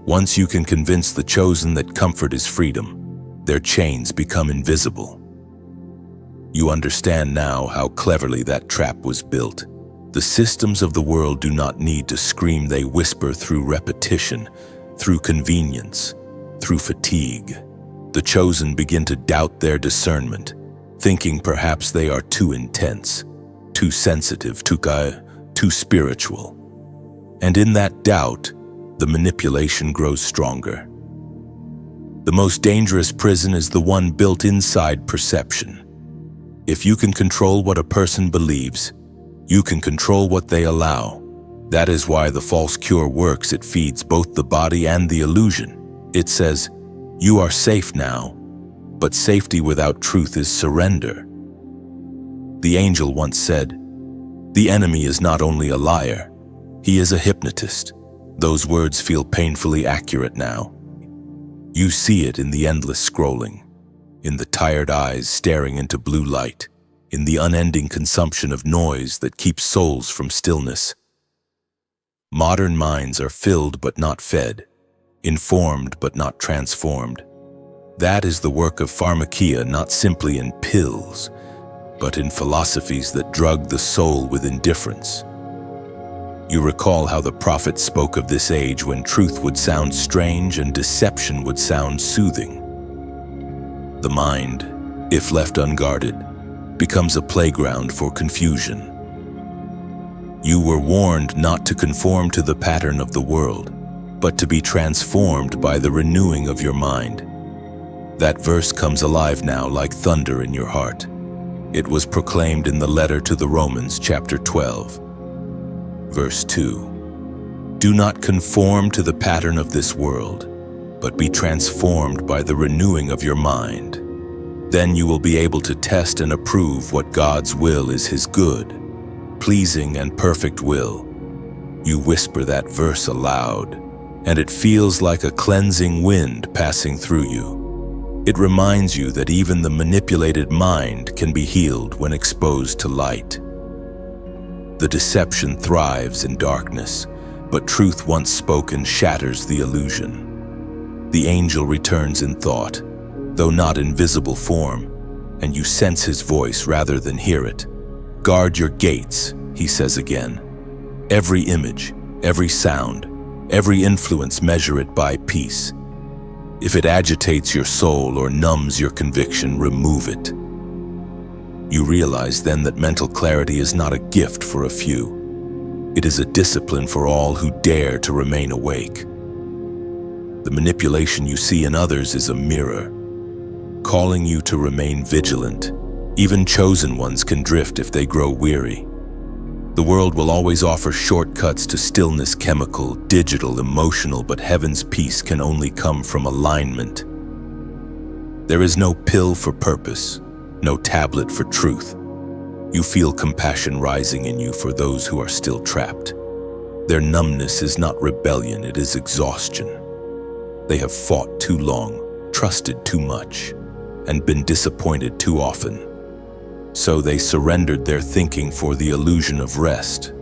once you can convince the chosen that comfort is freedom, their chains become invisible. You understand now how cleverly that trap was built. The systems of the world do not need to scream, they whisper through repetition, through convenience, through fatigue. The chosen begin to doubt their discernment, thinking perhaps they are too intense, too sensitive, too spiritual. And in that doubt, the manipulation grows stronger. The most dangerous prison is the one built inside perception. If you can control what a person believes, you can control what they allow. That is why the false cure works. It feeds both the body and the illusion. It says, you are safe now, but safety without truth is surrender. The angel once said, the enemy is not only a liar, he is a hypnotist. Those words feel painfully accurate now. You see it in the endless scrolling, in the tired eyes staring into blue light, in the unending consumption of noise that keeps souls from stillness. Modern minds are filled but not fed, informed but not transformed. That is the work of pharmakia, not simply in pills, but in philosophies that drug the soul with indifference. You recall how the prophets spoke of this age when truth would sound strange and deception would sound soothing. The mind, if left unguarded, becomes a playground for confusion. You were warned not to conform to the pattern of the world, but to be transformed by the renewing of your mind. That verse comes alive now like thunder in your heart. It was proclaimed in the letter to the Romans, chapter 12. Verse 2, do not conform to the pattern of this world, but be transformed by the renewing of your mind. Then you will be able to test and approve what God's will is, his good, pleasing and perfect will. You whisper that verse aloud, and it feels like a cleansing wind passing through you. It reminds you that even the manipulated mind can be healed when exposed to light. The deception thrives in darkness, but truth once spoken shatters the illusion. The angel returns in thought, though not in visible form, and you sense his voice rather than hear it. Guard your gates, he says again. Every image, every sound, every influence, measure it by peace. If it agitates your soul or numbs your conviction, remove it. You realize then that mental clarity is not a gift for a few. It is a discipline for all who dare to remain awake. The manipulation you see in others is a mirror. calling you to remain vigilant. Even chosen ones can drift if they grow weary. The world will always offer shortcuts to stillness, chemical, digital, emotional, but heaven's peace can only come from alignment. There is no pill for purpose, no tablet for truth. You feel compassion rising in you for those who are still trapped. Their numbness is not rebellion, it is exhaustion. They have fought too long, trusted too much, and been disappointed too often. So they surrendered their thinking for the illusion of rest.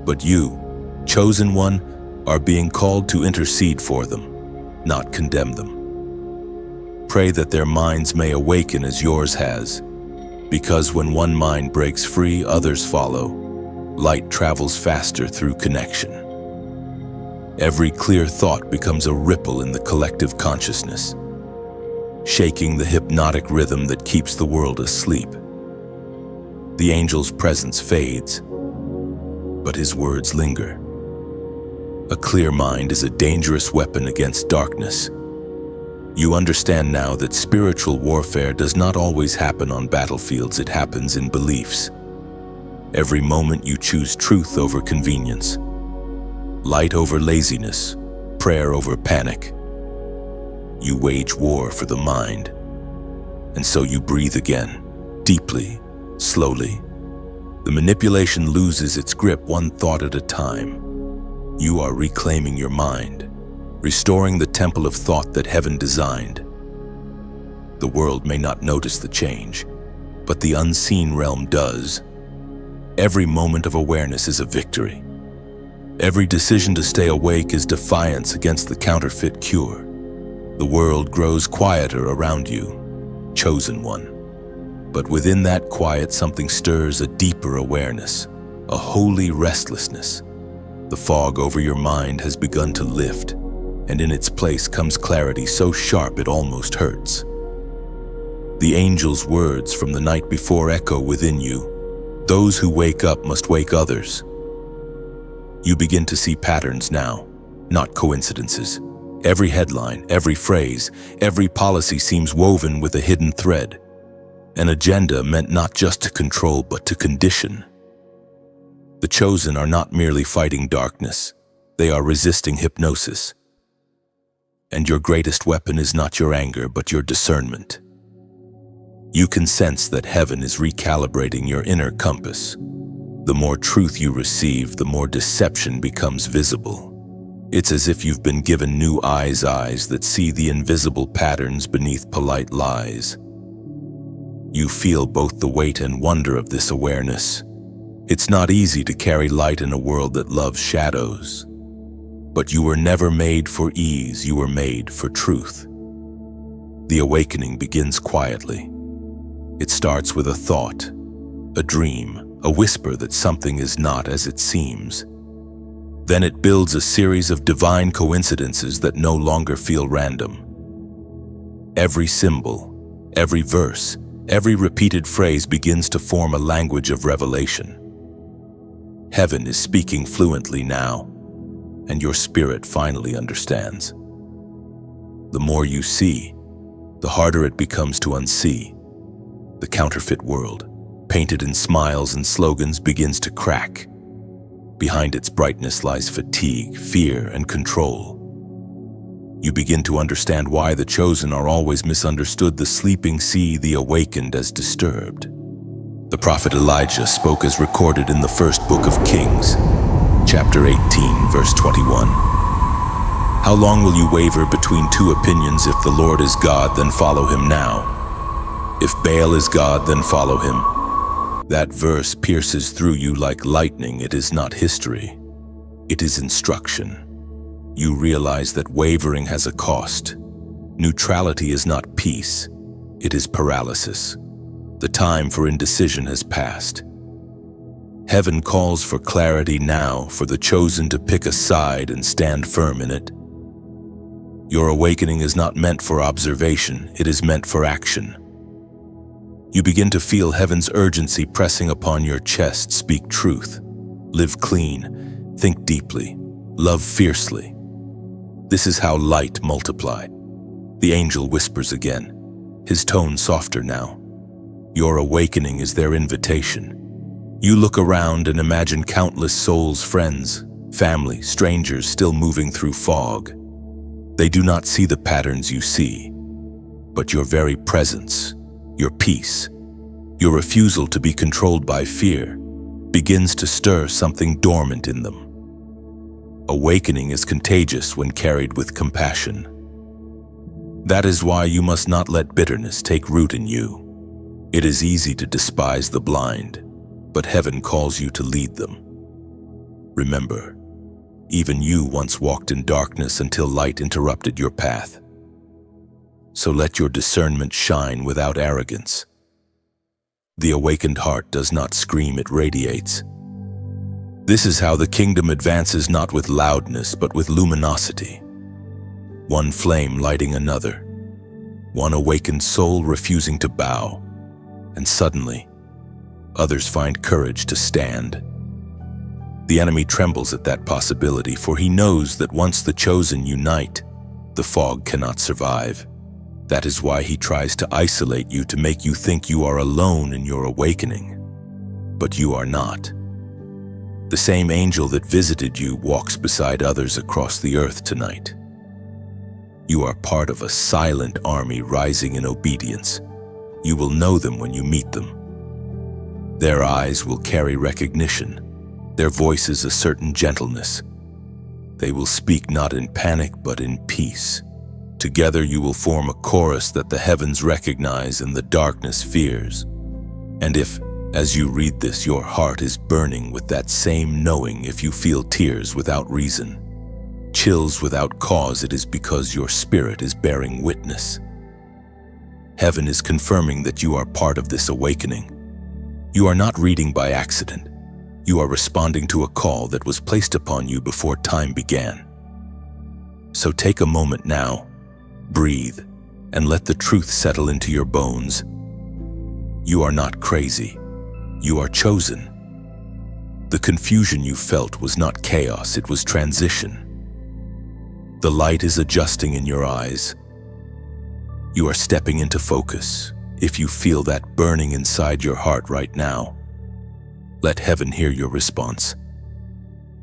But you, chosen one, are being called to intercede for them, not condemn them. Pray that their minds may awaken as yours has, because when one mind breaks free, others follow. Light travels faster through connection. Every clear thought becomes a ripple in the collective consciousness, shaking the hypnotic rhythm that keeps the world asleep. The angel's presence fades, but his words linger. A clear mind is a dangerous weapon against darkness. You understand now that spiritual warfare does not always happen on battlefields, it happens in beliefs. Every moment you choose truth over convenience, light over laziness, prayer over panic. You wage war for the mind, and so you breathe again, deeply, slowly. The manipulation loses its grip one thought at a time. You are reclaiming your mind, restoring the temple of thought that heaven designed. The world may not notice the change, but the unseen realm does. Every moment of awareness is a victory. Every decision to stay awake is defiance against the counterfeit cure. The world grows quieter around you, chosen one. But within that quiet, something stirs, a deeper awareness, a holy restlessness. The fog over your mind has begun to lift, and in its place comes clarity so sharp it almost hurts. The angel's words from the night before echo within you. Those who wake up must wake others. You begin to see patterns now, not coincidences. Every headline, every phrase, every policy seems woven with a hidden thread. An agenda meant not just to control, but to condition. The chosen are not merely fighting darkness, they are resisting hypnosis. And your greatest weapon is not your anger, but your discernment. You can sense that heaven is recalibrating your inner compass. The more truth you receive, the more deception becomes visible. It's as if you've been given new eyes that see the invisible patterns beneath polite lies. You feel both the weight and wonder of this awareness. It's not easy to carry light in a world that loves shadows. But you were never made for ease, you were made for truth. The awakening begins quietly. It starts with a thought, a dream, a whisper that something is not as it seems. Then it builds a series of divine coincidences that no longer feel random. Every symbol, every verse, every repeated phrase begins to form a language of revelation. Heaven is speaking fluently now, and your spirit finally understands. The more you see, the harder it becomes to unsee. The counterfeit world, painted in smiles and slogans, begins to crack. Behind its brightness lies fatigue, fear, and control. You begin to understand why the chosen are always misunderstood. The sleeping see the awakened as disturbed. The prophet Elijah spoke as recorded in the first book of Kings, chapter 18, verse 21. How long will you waver between two opinions? If the Lord is God, then follow him now. If Baal is God, then follow him. That verse pierces through you like lightning. It is not history. It is instruction. You realize that wavering has a cost. Neutrality is not peace. It is paralysis. The time for indecision has passed. Heaven calls for clarity now, for the chosen to pick a side and stand firm in it. Your awakening is not meant for observation, it is meant for action. You begin to feel heaven's urgency pressing upon your chest. Speak truth, live clean, think deeply, love fiercely. This is how light multiplies. The angel whispers again, his tone softer now. Your awakening is their invitation. You look around and imagine countless souls, friends, family, strangers still moving through fog. They do not see the patterns you see, but your very presence, your peace, your refusal to be controlled by fear, begins to stir something dormant in them. Awakening is contagious when carried with compassion. That is why you must not let bitterness take root in you. It is easy to despise the blind, but heaven calls you to lead them. Remember, even you once walked in darkness until light interrupted your path. So let your discernment shine without arrogance. The awakened heart does not scream, it radiates. This is how the kingdom advances, not with loudness, but with luminosity. One flame lighting another, one awakened soul refusing to bow, and suddenly, others find courage to stand. The enemy trembles at that possibility, for he knows that once the chosen unite, the fog cannot survive. That is why he tries to isolate you, to make you think you are alone in your awakening. But you are not. The same angel that visited you walks beside others across the earth tonight. You are part of a silent army rising in obedience. You will know them when you meet them. Their eyes will carry recognition, their voices a certain gentleness. They will speak not in panic but in peace. Together you will form a chorus that the heavens recognize and the darkness fears. And if, as you read this, your heart is burning with that same knowing, if you feel tears without reason, chills without cause, it is because your spirit is bearing witness. Heaven is confirming that you are part of this awakening. You are not reading by accident. You are responding to a call that was placed upon you before time began. So take a moment now, breathe, and let the truth settle into your bones. You are not crazy. You are chosen. The confusion you felt was not chaos, it was transition. The light is adjusting in your eyes. You are stepping into focus. If you feel that burning inside your heart right now, let heaven hear your response.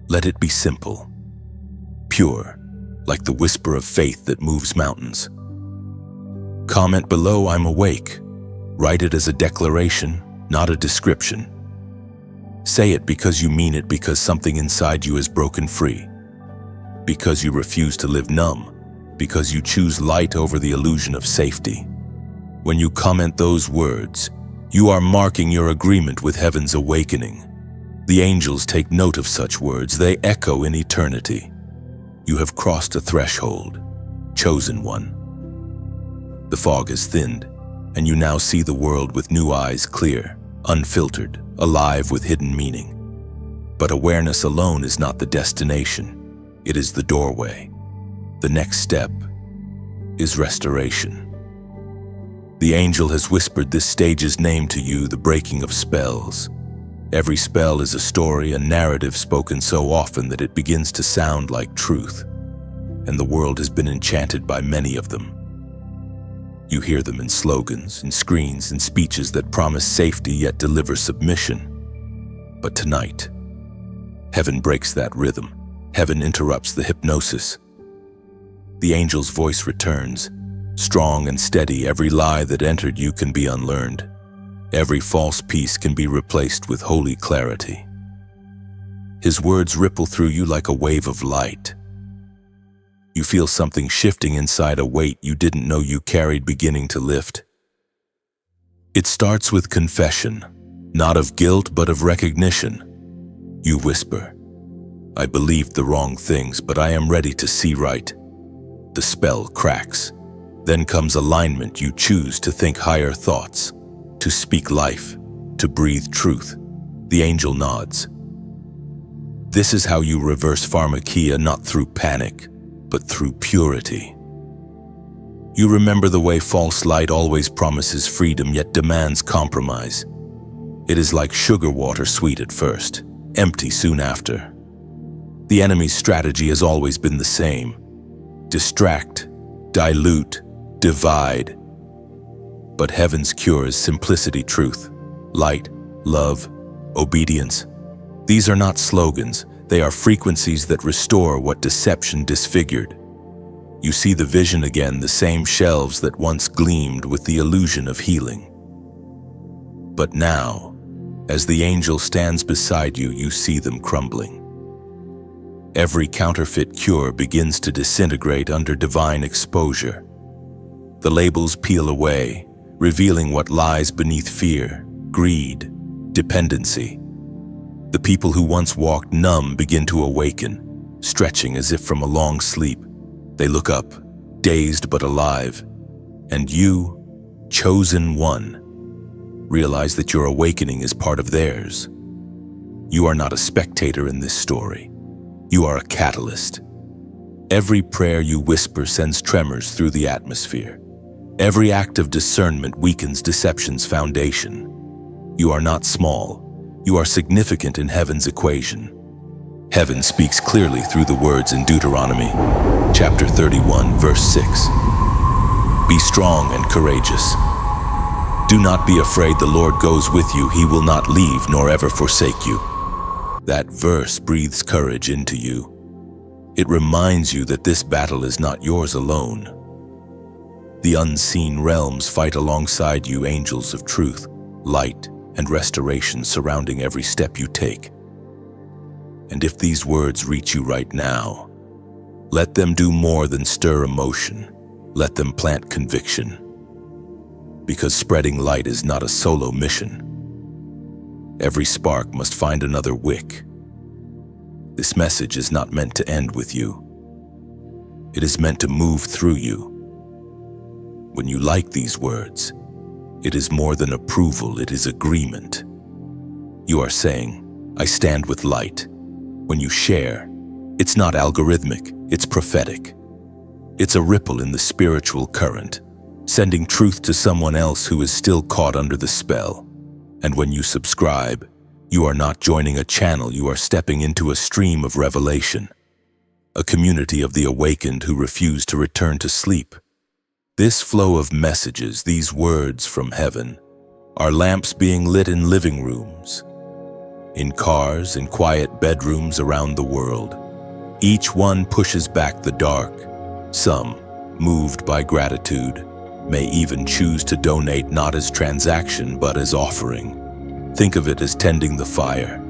Let it be simple, pure, like the whisper of faith that moves mountains. Comment below, "I'm awake." Write it as a declaration, not a description. Say it because you mean it, because something inside you is broken free. Because you refuse to live numb. Because you choose light over the illusion of safety. When you comment those words, you are marking your agreement with heaven's awakening. The angels take note of such words. They echo in eternity. You have crossed a threshold, chosen one. The fog has thinned, and you now see the world with new eyes, clear, unfiltered, alive with hidden meaning. But awareness alone is not the destination. It is the doorway. The next step is restoration. The angel has whispered this stage's name to you, the breaking of spells. Every spell is a story, a narrative spoken so often that it begins to sound like truth, and the world has been enchanted by many of them. You hear them in slogans, in screens, in speeches that promise safety yet deliver submission. But tonight, heaven breaks that rhythm. Heaven interrupts the hypnosis. The angel's voice returns, strong and steady. Every lie that entered you can be unlearned. Every false peace can be replaced with holy clarity. His words ripple through you like a wave of light. You feel something shifting inside, a weight you didn't know you carried beginning to lift. It starts with confession, not of guilt but of recognition. You whisper, "I believed the wrong things, but I am ready to see right." The spell cracks. Then comes alignment. You choose to think higher thoughts, to speak life, to breathe truth. The angel nods. This is how you reverse pharmakia, not through panic, but through purity. You remember the way false light always promises freedom yet demands compromise. It is like sugar water, sweet at first, empty soon after. The enemy's strategy has always been the same: distract, dilute, divide. But heaven's cure is simplicity, truth, light, love, obedience. These are not slogans, they are frequencies that restore what deception disfigured. You see the vision again, the same shelves that once gleamed with the illusion of healing. But now, as the angel stands beside you, you see them crumbling. Every counterfeit cure begins to disintegrate under divine exposure. The labels peel away, revealing what lies beneath fear, greed, dependency. The people who once walked numb begin to awaken, stretching as if from a long sleep. They look up, dazed but alive. And you, chosen one, realize that your awakening is part of theirs. You are not a spectator in this story. You are a catalyst. Every prayer you whisper sends tremors through the atmosphere. Every act of discernment weakens deception's foundation. You are not small. You are significant in heaven's equation. Heaven speaks clearly through the words in Deuteronomy, chapter 31, verse 6. Be strong and courageous. Do not be afraid, the Lord goes with you. He will not leave nor ever forsake you. That verse breathes courage into you. It reminds you that this battle is not yours alone. The unseen realms fight alongside you, angels of truth, light, and restoration surrounding every step you take. And if these words reach you right now, let them do more than stir emotion. Let them plant conviction. Because spreading light is not a solo mission. Every spark must find another wick. This message is not meant to end with you. It is meant to move through you. When you like these words, it is more than approval, it is agreement. You are saying, I stand with light. When you share, it's not algorithmic, it's prophetic. It's a ripple in the spiritual current, sending truth to someone else who is still caught under the spell. And when you subscribe, you are not joining a channel, you are stepping into a stream of revelation, a community of the awakened who refuse to return to sleep. This flow of messages, these words from heaven, are lamps being lit in living rooms, in cars, in quiet bedrooms around the world. Each one pushes back the dark. Some, moved by gratitude, may even choose to donate not as transaction but as offering. Think of it as tending the fire.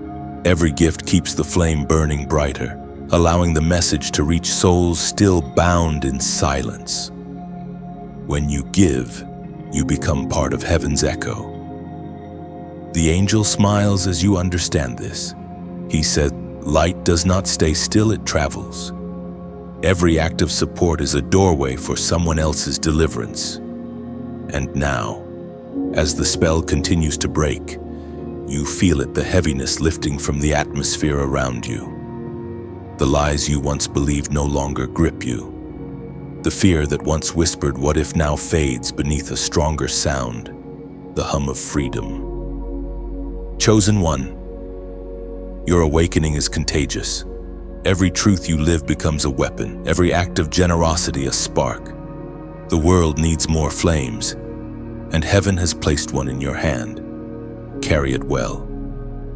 Every gift keeps the flame burning brighter, allowing the message to reach souls still bound in silence. When you give, you become part of heaven's echo. The angel smiles as you understand this. He said, light does not stay still, it travels. Every act of support is a doorway for someone else's deliverance. And now, as the spell continues to break, you feel it, the heaviness lifting from the atmosphere around you. The lies you once believed no longer grip you. The fear that once whispered, what if, now fades beneath a stronger sound, the hum of freedom. Chosen one, your awakening is contagious. Every truth you live becomes a weapon, every act of generosity a spark. The world needs more flames, and heaven has placed one in your hand. Carry it well,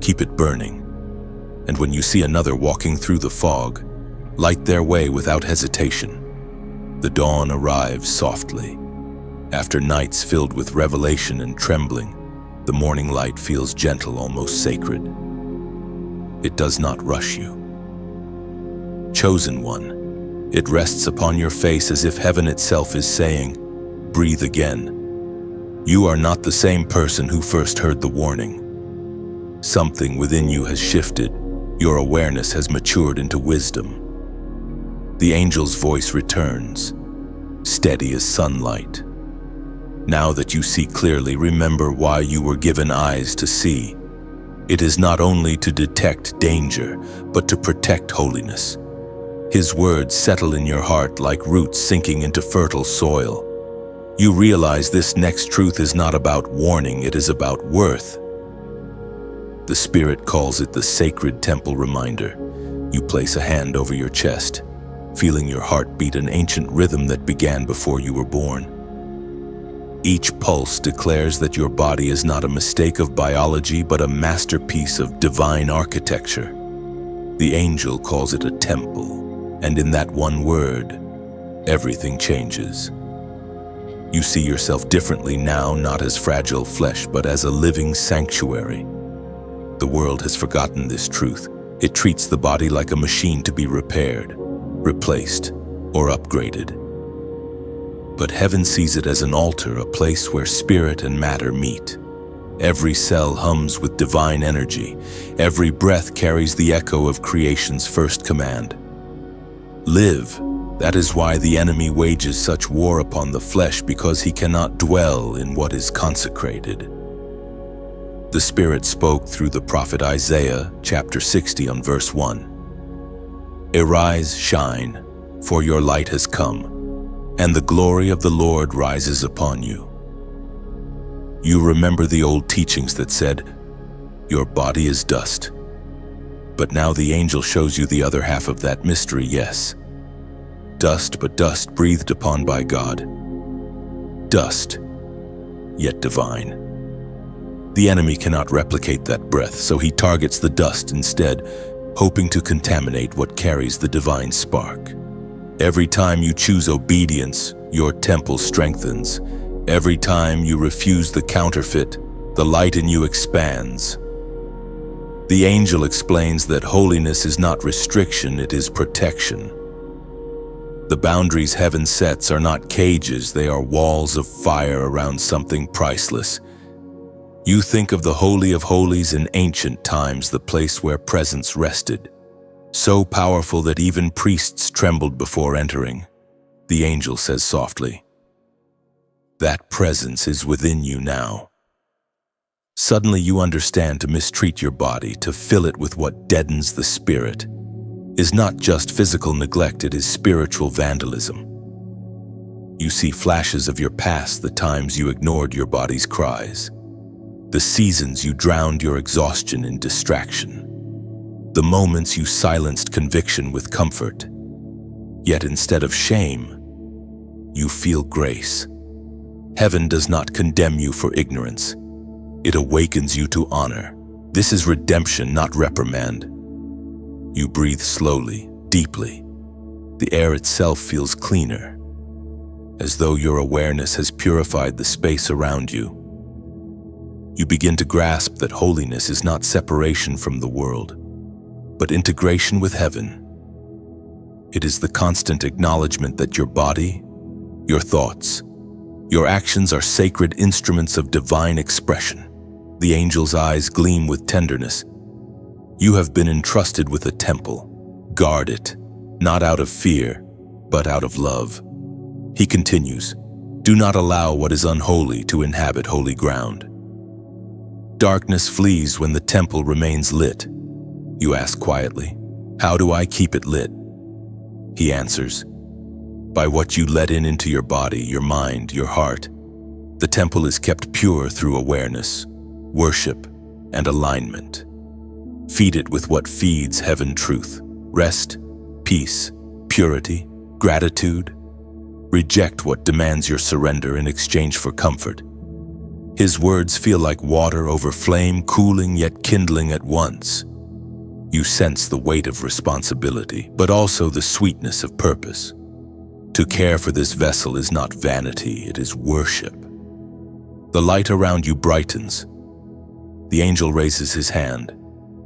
keep it burning, and when you see another walking through the fog, light their way without hesitation. The dawn arrives softly. After nights filled with revelation and trembling, the morning light feels gentle, almost sacred. It does not rush you. Chosen one, it rests upon your face as if heaven itself is saying, breathe again. You are not the same person who first heard the warning. Something within you has shifted. Your awareness has matured into wisdom. The angel's voice returns, steady as sunlight. Now that you see clearly, remember why you were given eyes to see. It is not only to detect danger, but to protect holiness. His words settle in your heart like roots sinking into fertile soil. You realize this next truth is not about warning, it is about worth. The Spirit calls it the sacred temple reminder. You place a hand over your chest, feeling your heart beat, an ancient rhythm that began before you were born. Each pulse declares that your body is not a mistake of biology, but a masterpiece of divine architecture. The angel calls it a temple, and in that one word, everything changes. You see yourself differently now, not as fragile flesh, but as a living sanctuary. The world has forgotten this truth. It treats the body like a machine to be repaired, replaced, or upgraded. But heaven sees it as an altar, a place where spirit and matter meet. Every cell hums with divine energy. Every breath carries the echo of creation's first command. Live. That is why the enemy wages such war upon the flesh, because he cannot dwell in what is consecrated. The Spirit spoke through the prophet Isaiah, chapter 60, on verse 1. Arise, shine, for your light has come, and the glory of the Lord rises upon you. You remember the old teachings that said, your body is dust. But now the angel shows you the other half of that mystery, yes. Dust, but dust breathed upon by God. Dust, yet divine. The enemy cannot replicate that breath, so he targets the dust instead, hoping to contaminate what carries the divine spark. Every time you choose obedience, your temple strengthens. Every time you refuse the counterfeit, the light in you expands. The angel explains that holiness is not restriction, it is protection. The boundaries heaven sets are not cages, they are walls of fire around something priceless. You think of the Holy of Holies in ancient times, the place where presence rested. So powerful that even priests trembled before entering. The angel says softly, that presence is within you now. Suddenly you understand to mistreat your body, to fill it with what deadens the spirit, is not just physical neglect, it is spiritual vandalism. You see flashes of your past, the times you ignored your body's cries, the seasons you drowned your exhaustion in distraction, the moments you silenced conviction with comfort. Yet instead of shame, you feel grace. Heaven does not condemn you for ignorance. It awakens you to honor. This is redemption, not reprimand. You breathe slowly, deeply. The air itself feels cleaner, as though your awareness has purified the space around you. You begin to grasp that holiness is not separation from the world, but integration with heaven. It is the constant acknowledgement that your body, your thoughts, your actions are sacred instruments of divine expression. The angel's eyes gleam with tenderness. You have been entrusted with a temple. Guard it, not out of fear, but out of love. He continues, do not allow what is unholy to inhabit holy ground. Darkness flees when the temple remains lit. You ask quietly, how do I keep it lit? He answers, by what you let into your body, your mind, your heart. The temple is kept pure through awareness, worship, and alignment. Feed it with what feeds heaven truth, rest, peace, purity, gratitude. Reject what demands your surrender in exchange for comfort. His words feel like water over flame, cooling yet kindling at once. You sense the weight of responsibility, but also the sweetness of purpose. To care for this vessel is not vanity, it is worship. The light around you brightens. The angel raises his hand,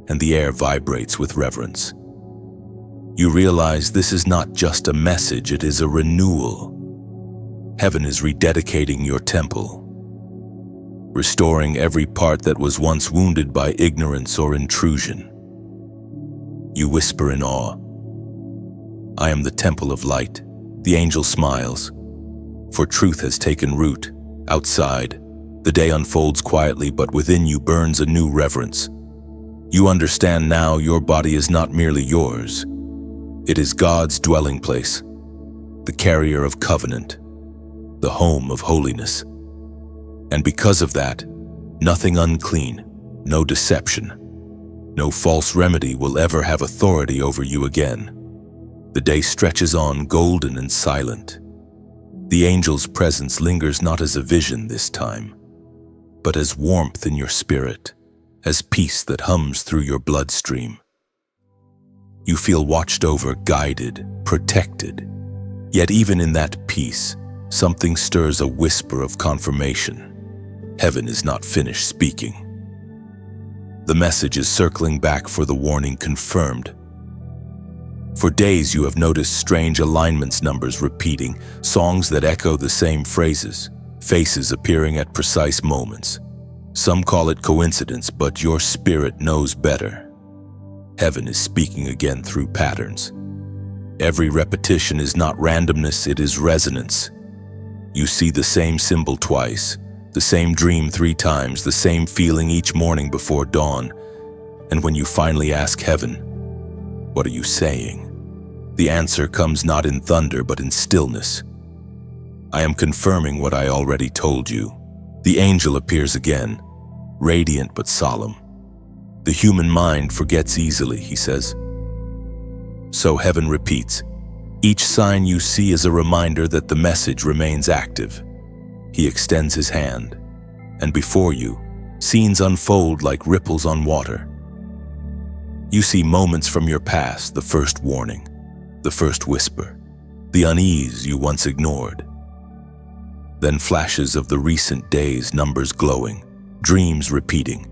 and the air vibrates with reverence. You realize this is not just a message, it is a renewal. Heaven is rededicating your temple, restoring every part that was once wounded by ignorance or intrusion. You whisper in awe, I am the temple of light. The angel smiles, for truth has taken root. Outside, the day unfolds quietly, but within you burns a new reverence. You understand now your body is not merely yours. It is God's dwelling place, the carrier of covenant, the home of holiness. And because of that, nothing unclean, no deception, no false remedy will ever have authority over you again. The day stretches on, golden and silent. The angel's presence lingers not as a vision this time, but as warmth in your spirit, as peace that hums through your bloodstream. You feel watched over, guided, protected. Yet even in that peace, something stirs a whisper of confirmation. Heaven is not finished speaking. The message is circling back for the warning confirmed. For days you have noticed strange alignments, numbers repeating, songs that echo the same phrases, faces appearing at precise moments. Some call it coincidence, but your spirit knows better. Heaven is speaking again through patterns. Every repetition is not randomness, it is resonance. You see the same symbol twice, the same dream 3 times, the same feeling each morning before dawn. And when you finally ask heaven, "What are you saying?" the answer comes not in thunder but in stillness. "I am confirming what I already told you." The angel appears again, radiant but solemn. "The human mind forgets easily," he says. So heaven repeats. Each sign you see is a reminder that the message remains active. He extends his hand, and before you, scenes unfold like ripples on water. You see moments from your past, the first warning, the first whisper, the unease you once ignored. Then flashes of the recent days, numbers glowing, dreams repeating,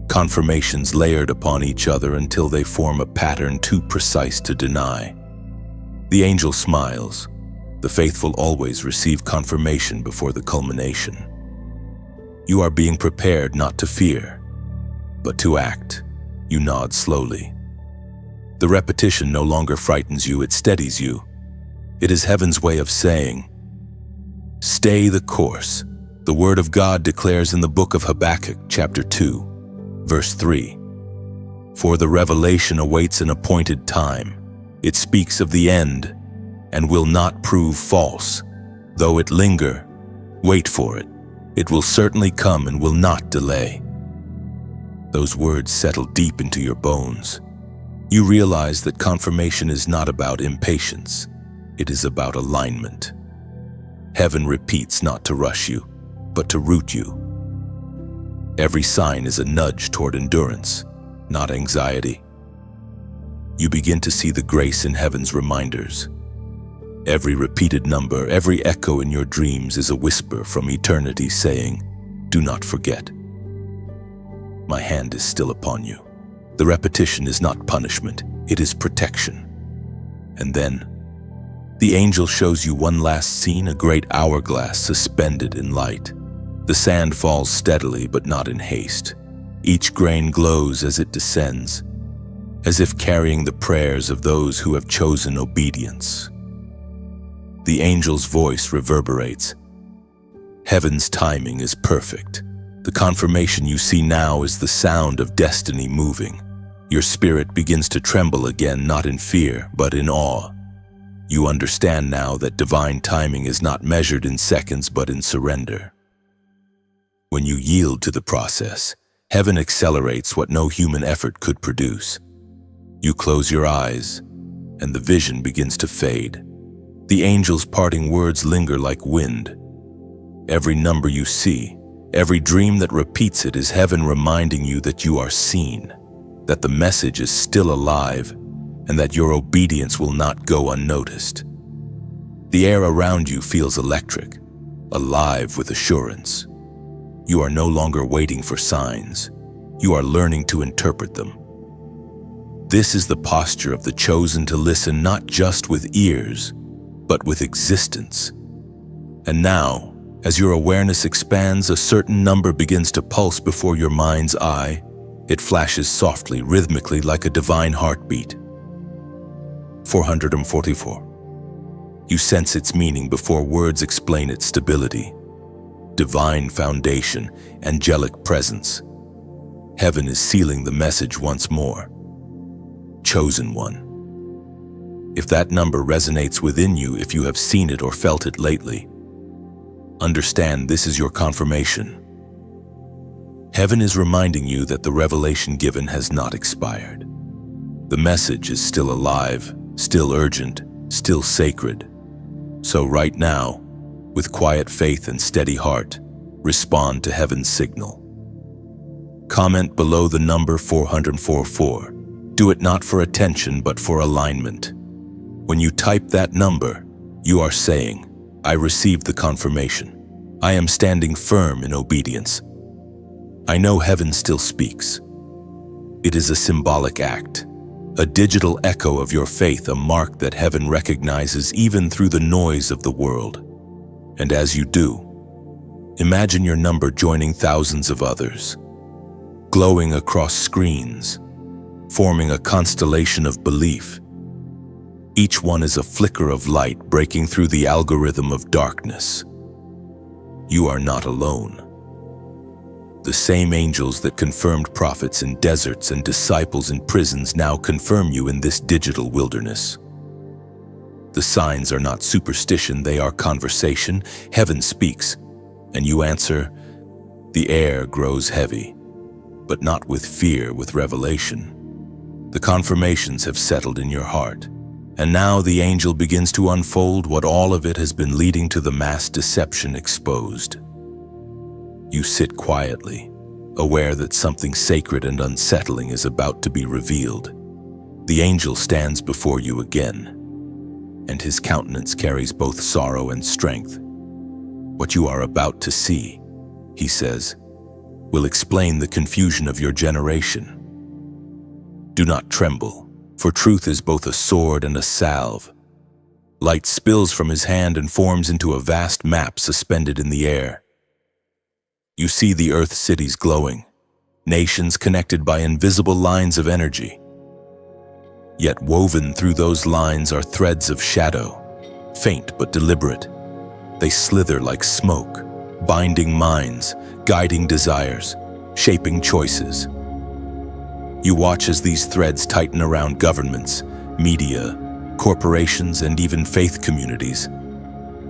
confirmations layered upon each other until they form a pattern too precise to deny. The angel smiles. The faithful always receive confirmation before the culmination. You are being prepared not to fear, but to act. You nod slowly. The repetition no longer frightens you, it steadies you. It is heaven's way of saying, "Stay the course." The word of God declares in the book of Habakkuk, chapter 2, verse 3, "For the revelation awaits an appointed time. It speaks of the end and will not prove false. Though it linger, wait for it. It will certainly come and will not delay." Those words settle deep into your bones. You realize that confirmation is not about impatience. It is about alignment. Heaven repeats not to rush you, but to root you. Every sign is a nudge toward endurance, not anxiety. You begin to see the grace in heaven's reminders. Every repeated number, every echo in your dreams is a whisper from eternity saying, "Do not forget. My hand is still upon you." The repetition is not punishment, it is protection. And then, the angel shows you one last scene, a great hourglass suspended in light. The sand falls steadily but not in haste. Each grain glows as it descends, as if carrying the prayers of those who have chosen obedience. The angel's voice reverberates. Heaven's timing is perfect. The confirmation you see now is the sound of destiny moving. Your spirit begins to tremble again, not in fear, but in awe. You understand now that divine timing is not measured in seconds, but in surrender. When you yield to the process, heaven accelerates what no human effort could produce. You close your eyes, and the vision begins to fade. The angel's parting words linger like wind. Every number you see, every dream that repeats it is heaven reminding you that you are seen, that the message is still alive, and that your obedience will not go unnoticed. The air around you feels electric, alive with assurance. You are no longer waiting for signs. You are learning to interpret them. This is the posture of the chosen to listen not just with ears, but with existence. And now, as your awareness expands, a certain number begins to pulse before your mind's eye. It flashes softly, rhythmically, like a divine heartbeat. 444. You sense its meaning before words explain its stability. Divine foundation, angelic presence. Heaven is sealing the message once more. Chosen one. If that number resonates within you, if you have seen it or felt it lately, understand this is your confirmation. Heaven is reminding you that the revelation given has not expired. The message is still alive, still urgent, still sacred. So right now, With quiet faith and steady heart, respond to heaven's signal. Comment below the number 444. Do it not for attention, but for alignment. When you type that number, you are saying, I received the confirmation. I am standing firm in obedience. I know heaven still speaks. It is a symbolic act, a digital echo of your faith, a mark that heaven recognizes even through the noise of the world. And as you do, imagine your number joining thousands of others, glowing across screens, forming a constellation of belief. Each one is a flicker of light breaking through the algorithm of darkness. You are not alone. The same angels that confirmed prophets in deserts and disciples in prisons now confirm you in this digital wilderness. The signs are not superstition, they are conversation. Heaven speaks, and you answer. The air grows heavy, but not with fear, with revelation. The confirmations have settled in your heart, and now the angel begins to unfold what all of it has been leading to, the mass deception exposed. You sit quietly, aware that something sacred and unsettling is about to be revealed. The angel stands before you again, and his countenance carries both sorrow and strength. What you are about to see, he says, will explain the confusion of your generation. Do not tremble, for truth is both a sword and a salve. Light spills from his hand and forms into a vast map suspended in the air. You see the earth cities glowing, nations connected by invisible lines of energy. Yet woven through those lines are threads of shadow, faint but deliberate. They slither like smoke, binding minds, guiding desires, shaping choices. You watch as these threads tighten around governments, media, corporations, and even faith communities.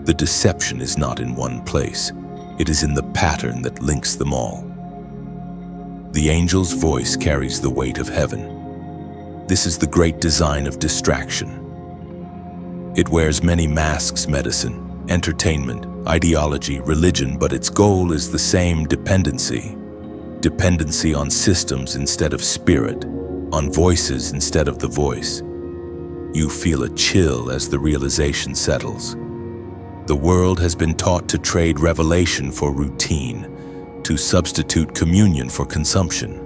The deception is not in one place. It is in the pattern that links them all. The angel's voice carries the weight of heaven. This is the great design of distraction. It wears many masks: medicine, entertainment, ideology, religion, but its goal is the same: dependency. Dependency on systems instead of spirit, on voices instead of the voice. You feel a chill as the realization settles. The world has been taught to trade revelation for routine, to substitute communion for consumption.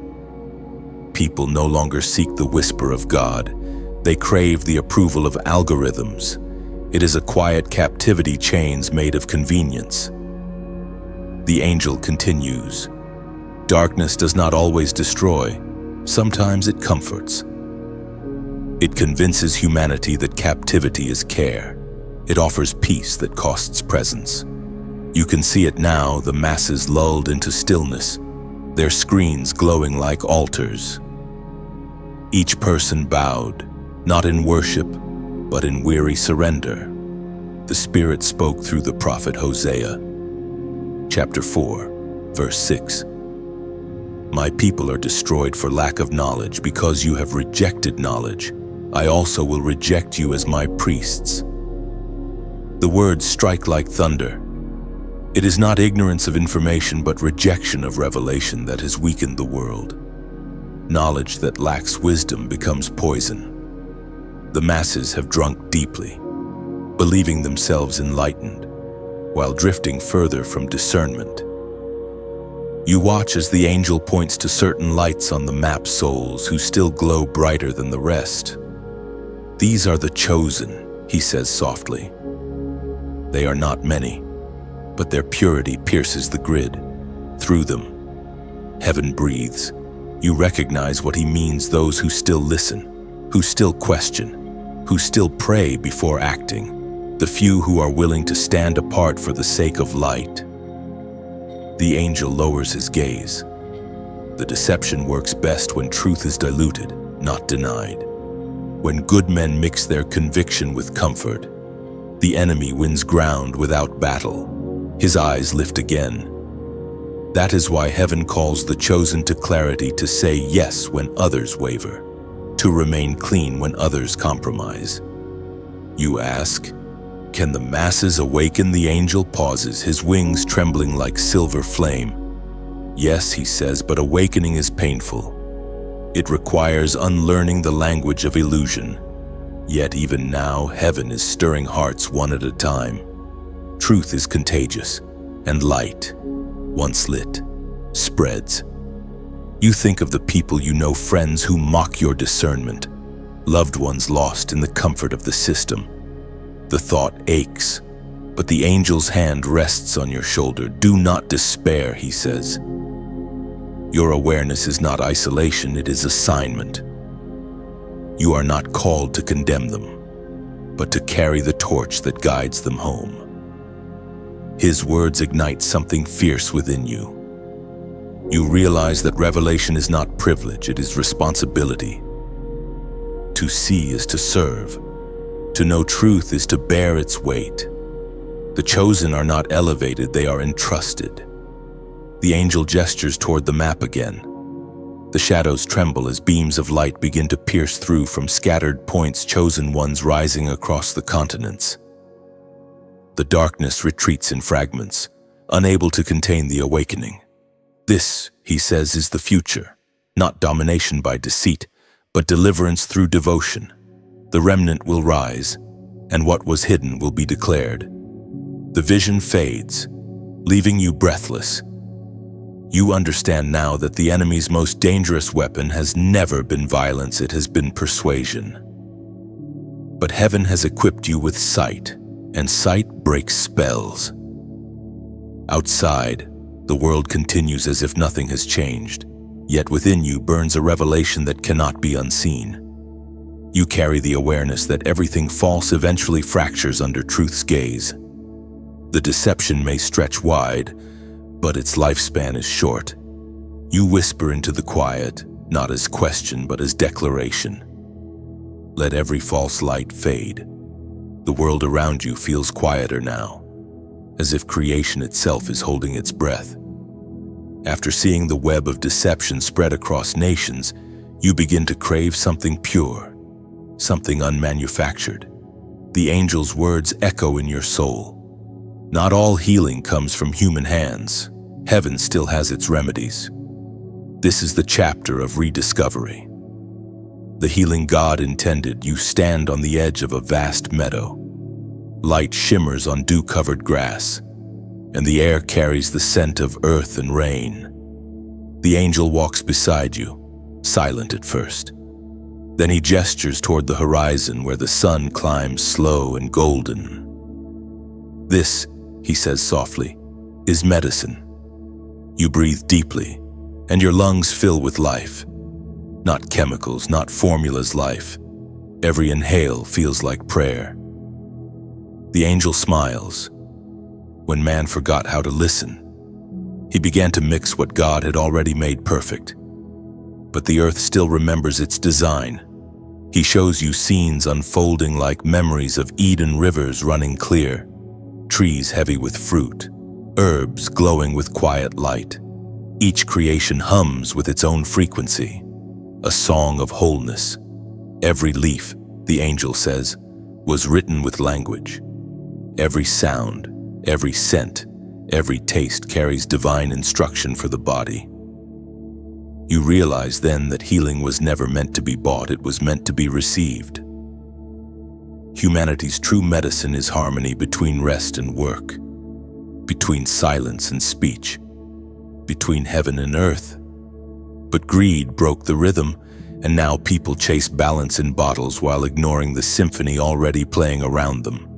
People no longer seek the whisper of God. They crave the approval of algorithms. It is a quiet captivity, chains made of convenience. The angel continues. Darkness does not always destroy. Sometimes it comforts. It convinces humanity that captivity is care. It offers peace that costs presence. You can see it now, the masses lulled into stillness, their screens glowing like altars. Each person bowed, not in worship, but in weary surrender. The Spirit spoke through the prophet Hosea. Chapter 4, verse 6. My people are destroyed for lack of knowledge. Because you have rejected knowledge, I also will reject you as my priests. The words strike like thunder. It is not ignorance of information, but rejection of revelation that has weakened the world. Knowledge that lacks wisdom becomes poison. The masses have drunk deeply, believing themselves enlightened, while drifting further from discernment. You watch as the angel points to certain lights on the map, souls who still glow brighter than the rest. These are the chosen, he says softly. They are not many, but their purity pierces the grid. Through them, heaven breathes. You recognize what he means: those who still listen, who still question, who still pray before acting, the few who are willing to stand apart for the sake of light. The angel lowers his gaze. The deception works best when truth is diluted, not denied. When good men mix their conviction with comfort, the enemy wins ground without battle. His eyes lift again. That is why heaven calls the chosen to clarity, to say yes when others waver, to remain clean when others compromise. You ask, Can the masses awaken? The angel pauses, his wings trembling like silver flame. Yes, he says, but awakening is painful. It requires unlearning the language of illusion. Yet even now, heaven is stirring hearts one at a time. Truth is contagious, and light, once lit, spreads. You think of the people you know, friends who mock your discernment, loved ones lost in the comfort of the system. The thought aches, but the angel's hand rests on your shoulder. Do not despair, he says. Your awareness is not isolation, it is assignment. You are not called to condemn them, but to carry the torch that guides them home. His words ignite something fierce within you. You realize that revelation is not privilege, it is responsibility. To see is to serve. To know truth is to bear its weight. The chosen are not elevated, they are entrusted. The angel gestures toward the map again. The shadows tremble as beams of light begin to pierce through from scattered points, chosen ones rising across the continents. The darkness retreats in fragments, unable to contain the awakening. This, he says, is the future, not domination by deceit, but deliverance through devotion. The remnant will rise, and what was hidden will be declared. The vision fades, leaving you breathless. You understand now that the enemy's most dangerous weapon has never been violence, it has been persuasion. But heaven has equipped you with sight, and sight breaks spells. Outside, the world continues as if nothing has changed, yet within you burns a revelation that cannot be unseen. You carry the awareness that everything false eventually fractures under truth's gaze. The deception may stretch wide, but its lifespan is short. You whisper into the quiet, not as question, but as declaration. Let every false light fade. The world around you feels quieter now, as if creation itself is holding its breath. After seeing the web of deception spread across nations, you begin to crave something pure, something unmanufactured. The angel's words echo in your soul. Not all healing comes from human hands. Heaven still has its remedies. This is the chapter of rediscovery. The healing God intended. You stand on the edge of a vast meadow. Light shimmers on dew-covered grass, and the air carries the scent of earth and rain. The angel walks beside you, silent at first. Then he gestures toward the horizon where the sun climbs slow and golden. This, he says softly, is medicine. You breathe deeply, and your lungs fill with life. Not chemicals, not formulas, life. Every inhale feels like prayer. The angel smiles. When man forgot how to listen, he began to mix what God had already made perfect. But the earth still remembers its design. He shows you scenes unfolding like memories of Eden, rivers running clear, trees heavy with fruit, herbs glowing with quiet light. Each creation hums with its own frequency, a song of wholeness. Every leaf, the angel says, was written with language. Every sound, every scent, every taste carries divine instruction for the body. You realize then that healing was never meant to be bought, it was meant to be received. Humanity's true medicine is harmony between rest and work, between silence and speech, between heaven and earth. But greed broke the rhythm, and now people chase balance in bottles while ignoring the symphony already playing around them.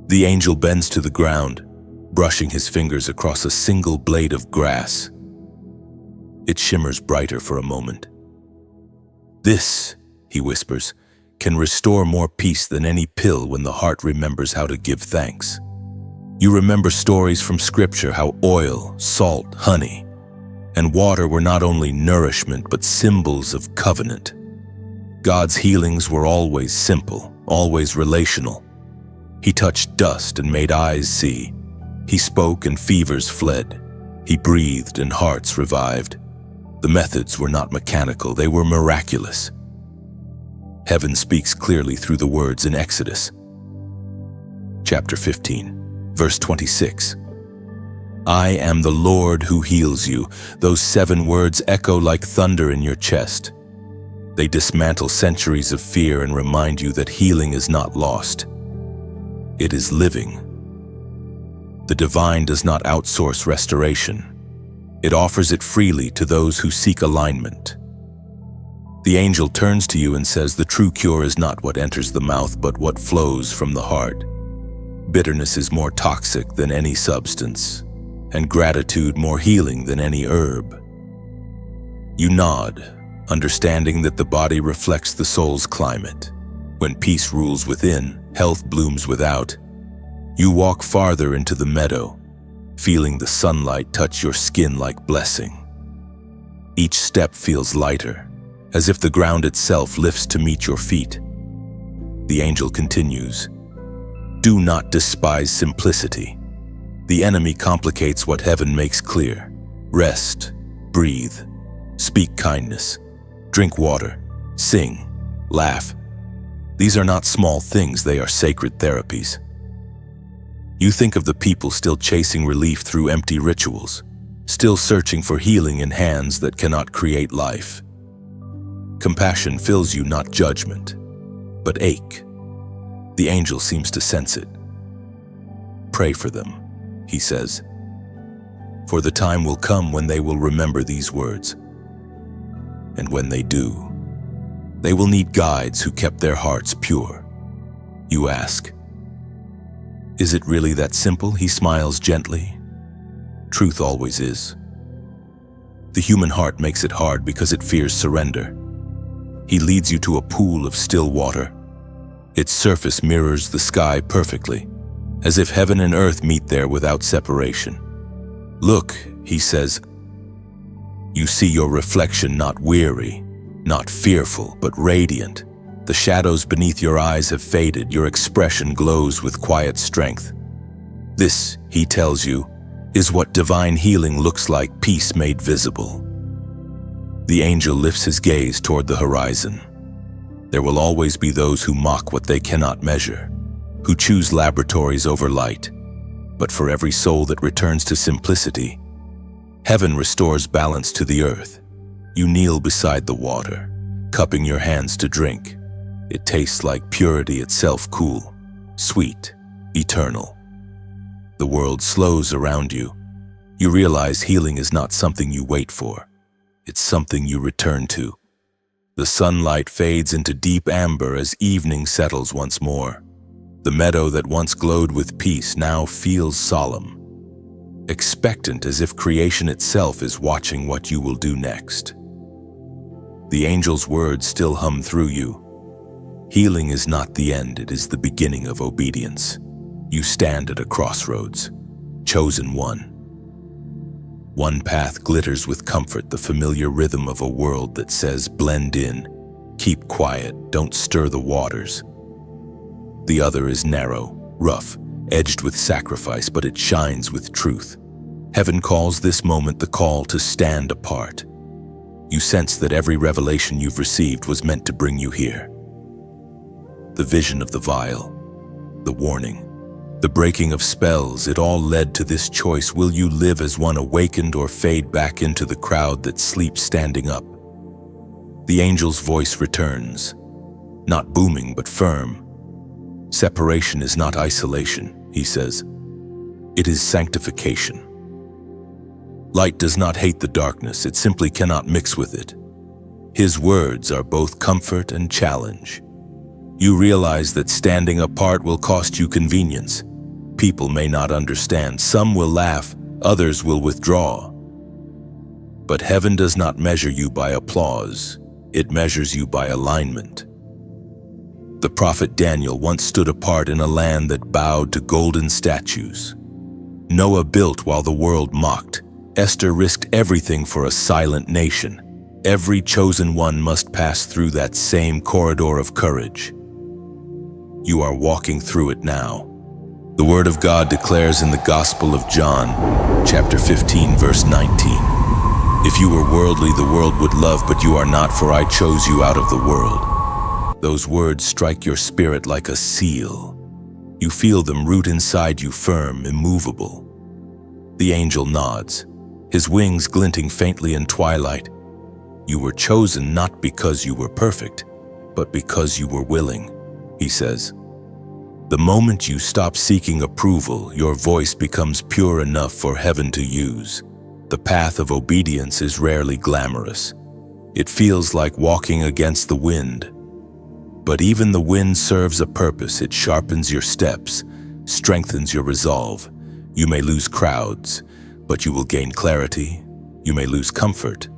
The angel bends to the ground, brushing his fingers across a single blade of grass. It shimmers brighter for a moment. This, he whispers, can restore more peace than any pill when the heart remembers how to give thanks. You remember stories from scripture how oil, salt, honey, and water were not only nourishment but symbols of covenant. God's healings were always simple, always relational. He touched dust and made eyes see. He spoke and fevers fled. He breathed and hearts revived. The methods were not mechanical, they were miraculous. Heaven speaks clearly through the words in Exodus. chapter 15, verse 26. I am the Lord who heals you. Those 7 words echo like thunder in your chest. They dismantle centuries of fear and remind you that healing is not lost. It is living. The divine does not outsource restoration. It offers it freely to those who seek alignment. The angel turns to you and says, the true cure is not what enters the mouth, but what flows from the heart. Bitterness is more toxic than any substance, and gratitude more healing than any herb. You nod, understanding that the body reflects the soul's climate. When peace rules within, health blooms without. You walk farther into the meadow, feeling the sunlight touch your skin like blessing. Each step feels lighter, as if the ground itself lifts to meet your feet. The angel continues, do not despise simplicity. The enemy complicates what heaven makes clear. Rest, breathe, speak kindness, drink water, sing, laugh. These are not small things, they are sacred therapies. You think of the people still chasing relief through empty rituals, still searching for healing in hands that cannot create life. Compassion fills you, not judgment, but ache. The angel seems to sense it. Pray for them, he says, for the time will come when they will remember these words. And when they do, they will need guides who kept their hearts pure. You ask, is it really that simple? He smiles gently. Truth always is. The human heart makes it hard because it fears surrender. He leads you to a pool of still water. Its surface mirrors the sky perfectly, as if heaven and earth meet there without separation. Look, he says, you see your reflection not weary, not fearful, but radiant. The shadows beneath your eyes have faded, your expression glows with quiet strength. This, he tells you, is what divine healing looks like, peace made visible. The angel lifts his gaze toward the horizon. There will always be those who mock what they cannot measure, who choose laboratories over light. But for every soul that returns to simplicity, heaven restores balance to the earth. You kneel beside the water, cupping your hands to drink. It tastes like purity itself, cool, sweet, eternal. The world slows around you. You realize healing is not something you wait for. It's something you return to. The sunlight fades into deep amber as evening settles once more. The meadow that once glowed with peace now feels solemn, expectant, as if creation itself is watching what you will do next. The angel's words still hum through you. Healing is not the end, it is the beginning of obedience. You stand at a crossroads, chosen one. One path glitters with comfort, the familiar rhythm of a world that says, blend in, keep quiet, don't stir the waters. The other is narrow, rough, edged with sacrifice, but it shines with truth. Heaven calls this moment the call to stand apart. You sense that every revelation you've received was meant to bring you here. The vision of the vial, the warning, the breaking of spells, it all led to this choice. Will you live as one awakened or fade back into the crowd that sleeps standing up? The angel's voice returns, not booming but firm. Separation is not isolation, he says. It is sanctification. Light does not hate the darkness, it simply cannot mix with it. His words are both comfort and challenge. You realize that standing apart will cost you convenience. People may not understand, some will laugh, others will withdraw. But heaven does not measure you by applause, it measures you by alignment. The prophet Daniel once stood apart in a land that bowed to golden statues. Noah built while the world mocked. Esther risked everything for a silent nation. Every chosen one must pass through that same corridor of courage. You are walking through it now. The Word of God declares in the Gospel of John, chapter 15, verse 19, if you were worldly, the world would love, but you are not, for I chose you out of the world. Those words strike your spirit like a seal. You feel them root inside you firm, immovable. The angel nods, his wings glinting faintly in twilight. You were chosen not because you were perfect, but because you were willing, he says. The moment you stop seeking approval, your voice becomes pure enough for heaven to use. The path of obedience is rarely glamorous. It feels like walking against the wind. But even the wind serves a purpose. It sharpens your steps, strengthens your resolve. You may lose crowds, but you will gain clarity. You may lose comfort,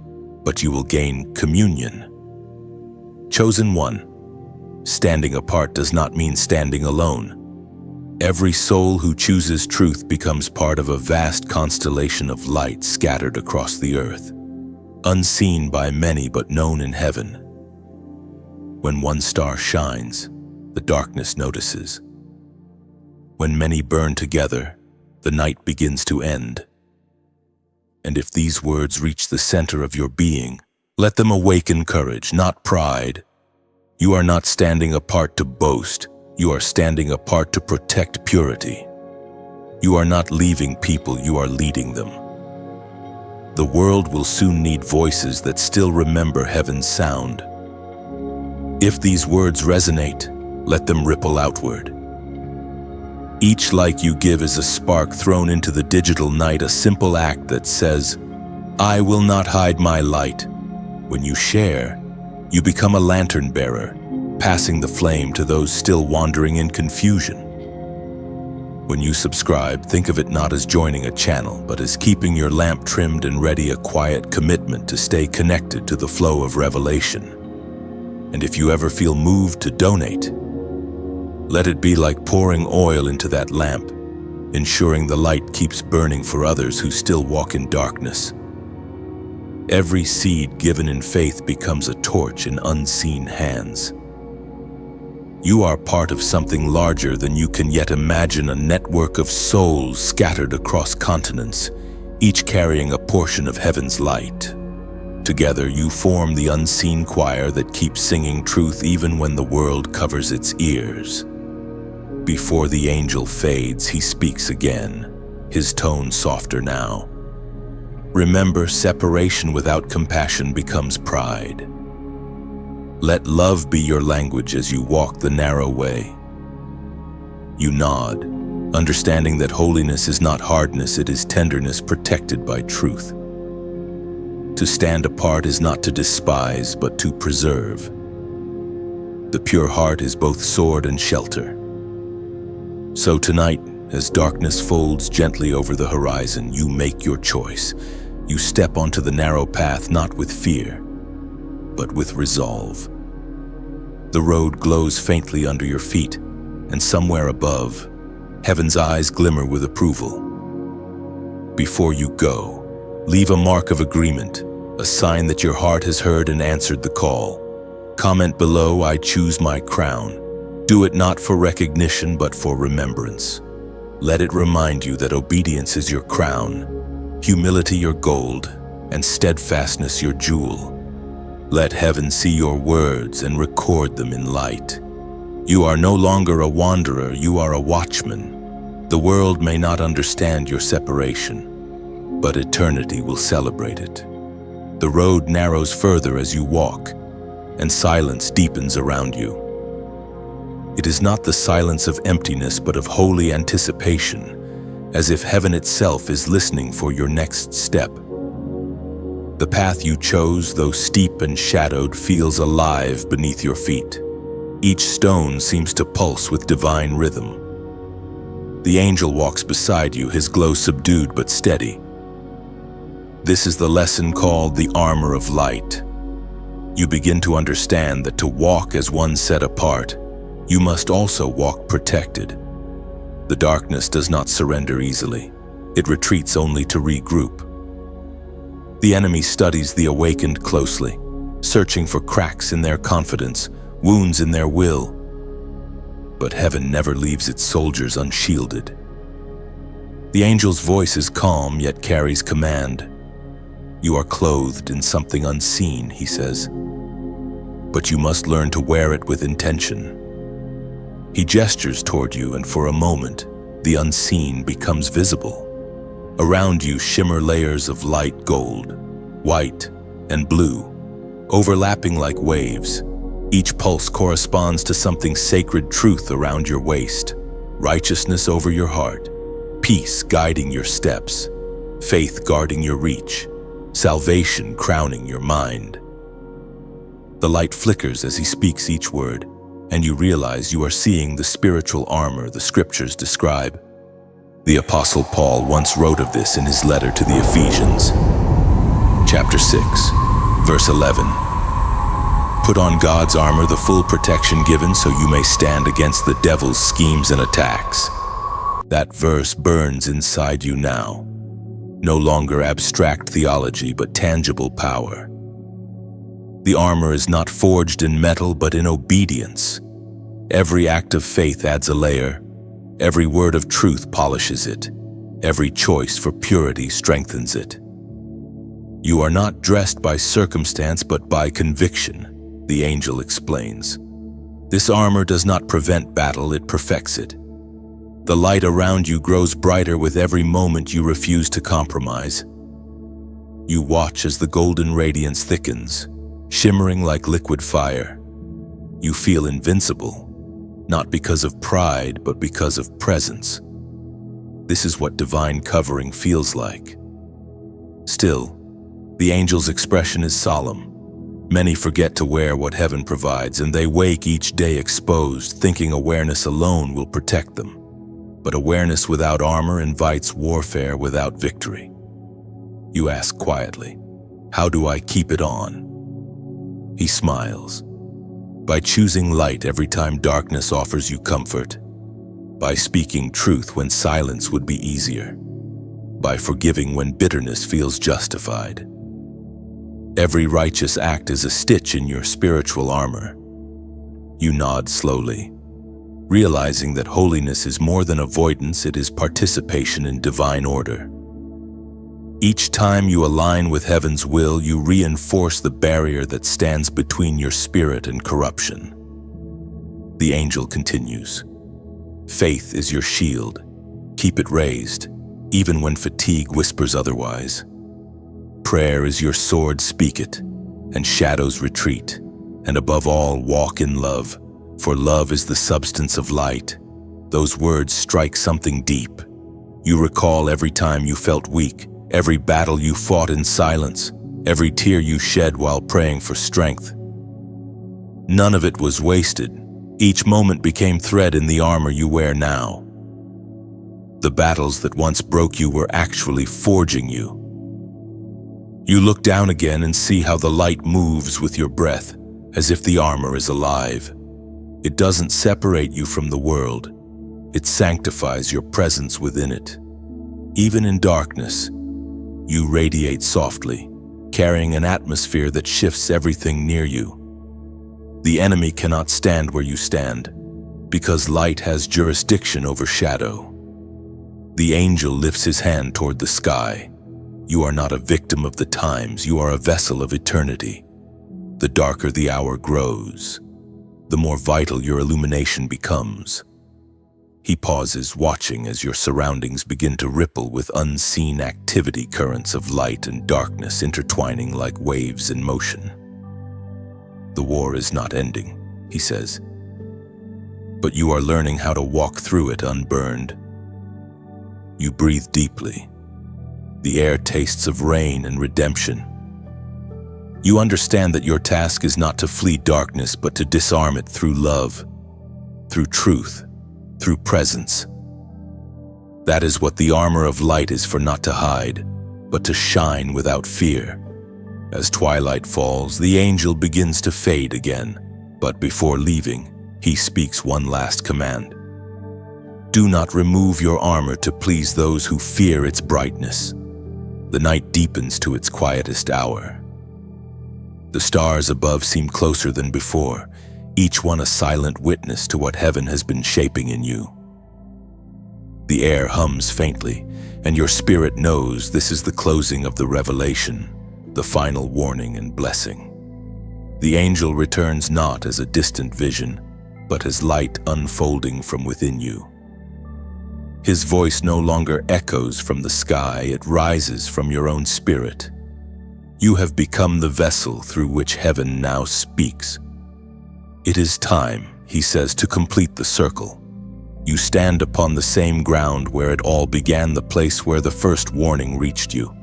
but you will gain communion. Chosen one. Standing apart does not mean standing alone. Every soul who chooses truth becomes part of a vast constellation of light scattered across the earth, unseen by many but known in heaven. When one star shines, the darkness notices. When many burn together, the night begins to end. And if these words reach the center of your being, let them awaken courage, not pride. You are not standing apart to boast. You are standing apart to protect purity. You are not leaving people, you are leading them. The world will soon need voices that still remember heaven's sound. If these words resonate, let them ripple outward. Each like you give is a spark thrown into the digital night, a simple act that says, I will not hide my light. When you share, you become a lantern bearer, passing the flame to those still wandering in confusion. When you subscribe, think of it not as joining a channel, but as keeping your lamp trimmed and ready, a quiet commitment to stay connected to the flow of revelation. And if you ever feel moved to donate, let it be like pouring oil into that lamp, ensuring the light keeps burning for others who still walk in darkness. Every seed given in faith becomes a torch in unseen hands. You are part of something larger than you can yet imagine, a network of souls scattered across continents, each carrying a portion of heaven's light. Together you form the unseen choir that keeps singing truth even when the world covers its ears. Before the angel fades, he speaks again, his tone softer now. Remember, separation without compassion becomes pride. Let love be your language as you walk the narrow way. You nod, understanding that holiness is not hardness, it is tenderness protected by truth. To stand apart is not to despise, but to preserve. The pure heart is both sword and shelter. So tonight, as darkness folds gently over the horizon, you make your choice. You step onto the narrow path not with fear, but with resolve. The road glows faintly under your feet, and somewhere above, heaven's eyes glimmer with approval. Before you go, leave a mark of agreement, a sign that your heart has heard and answered the call. Comment below, I choose my crown. Do it not for recognition, but for remembrance. Let it remind you that obedience is your crown, humility your gold, and steadfastness your jewel. Let heaven see your words and record them in light. You are no longer a wanderer, you are a watchman. The world may not understand your separation, but eternity will celebrate it. The road narrows further as you walk, and silence deepens around you. It is not the silence of emptiness, but of holy anticipation, as if heaven itself is listening for your next step. The path you chose, though steep and shadowed, feels alive beneath your feet. Each stone seems to pulse with divine rhythm. The angel walks beside you, his glow subdued but steady. This is the lesson called the armor of light. You begin to understand that to walk as one set apart, you must also walk protected. The darkness does not surrender easily. It retreats only to regroup. The enemy studies the awakened closely, searching for cracks in their confidence, wounds in their will. But heaven never leaves its soldiers unshielded. The angel's voice is calm, yet carries command. You are clothed in something unseen, he says, but you must learn to wear it with intention. He gestures toward you, and for a moment, the unseen becomes visible. Around you shimmer layers of light gold, white, and blue, overlapping like waves. Each pulse corresponds to something sacred: truth around your waist, righteousness over your heart, peace guiding your steps, faith guarding your reach, salvation crowning your mind. The light flickers as he speaks each word, and you realize you are seeing the spiritual armor the scriptures describe. The Apostle Paul once wrote of this in his letter to the Ephesians. Chapter 6, verse 11. Put on God's armor, the full protection given so you may stand against the devil's schemes and attacks. That verse burns inside you now. No longer abstract theology, but tangible power. The armor is not forged in metal, but in obedience. Every act of faith adds a layer. Every word of truth polishes it. Every choice for purity strengthens it. You are not dressed by circumstance, but by conviction, the angel explains. This armor does not prevent battle, it perfects it. The light around you grows brighter with every moment you refuse to compromise. You watch as the golden radiance thickens, shimmering like liquid fire. You feel invincible, not because of pride, but because of presence. This is what divine covering feels like. Still, the angel's expression is solemn. Many forget to wear what heaven provides, and they wake each day exposed, thinking awareness alone will protect them. But awareness without armor invites warfare without victory. You ask quietly, "How do I keep it on?" He smiles. By choosing light every time darkness offers you comfort. By speaking truth when silence would be easier. By forgiving when bitterness feels justified. Every righteous act is a stitch in your spiritual armor. You nod slowly, realizing that holiness is more than avoidance, it is participation in divine order. Each time you align with heaven's will, you reinforce the barrier that stands between your spirit and corruption. The angel continues. Faith is your shield. Keep it raised, even when fatigue whispers otherwise. Prayer is your sword, speak it, and shadows retreat. And above all, walk in love, for love is the substance of light. Those words strike something deep. You recall every time you felt weak, every battle you fought in silence, every tear you shed while praying for strength. None of it was wasted. Each moment became thread in the armor you wear now. The battles that once broke you were actually forging you. You look down again and see how the light moves with your breath, as if the armor is alive. It doesn't separate you from the world. It sanctifies your presence within it. Even in darkness, you radiate softly, carrying an atmosphere that shifts everything near you. The enemy cannot stand where you stand, because light has jurisdiction over shadow. The angel lifts his hand toward the sky. You are not a victim of the times, you are a vessel of eternity. The darker the hour grows, the more vital your illumination becomes. He pauses, watching as your surroundings begin to ripple with unseen activity, currents of light and darkness intertwining like waves in motion. The war is not ending, he says, but you are learning how to walk through it unburned. You breathe deeply. The air tastes of rain and redemption. You understand that your task is not to flee darkness, but to disarm it through love, through truth, through presence. That is what the armor of light is for, not to hide, but to shine without fear. As twilight falls, the angel begins to fade again, but before leaving, he speaks one last command. Do not remove your armor to please those who fear its brightness. The night deepens to its quietest hour. The stars above seem closer than before, each one a silent witness to what heaven has been shaping in you. The air hums faintly, and your spirit knows this is the closing of the revelation, the final warning and blessing. The angel returns not as a distant vision, but as light unfolding from within you. His voice no longer echoes from the sky, it rises from your own spirit. You have become the vessel through which heaven now speaks. It is time, he says, to complete the circle. You stand upon the same ground where it all began, the place where the first warning reached you.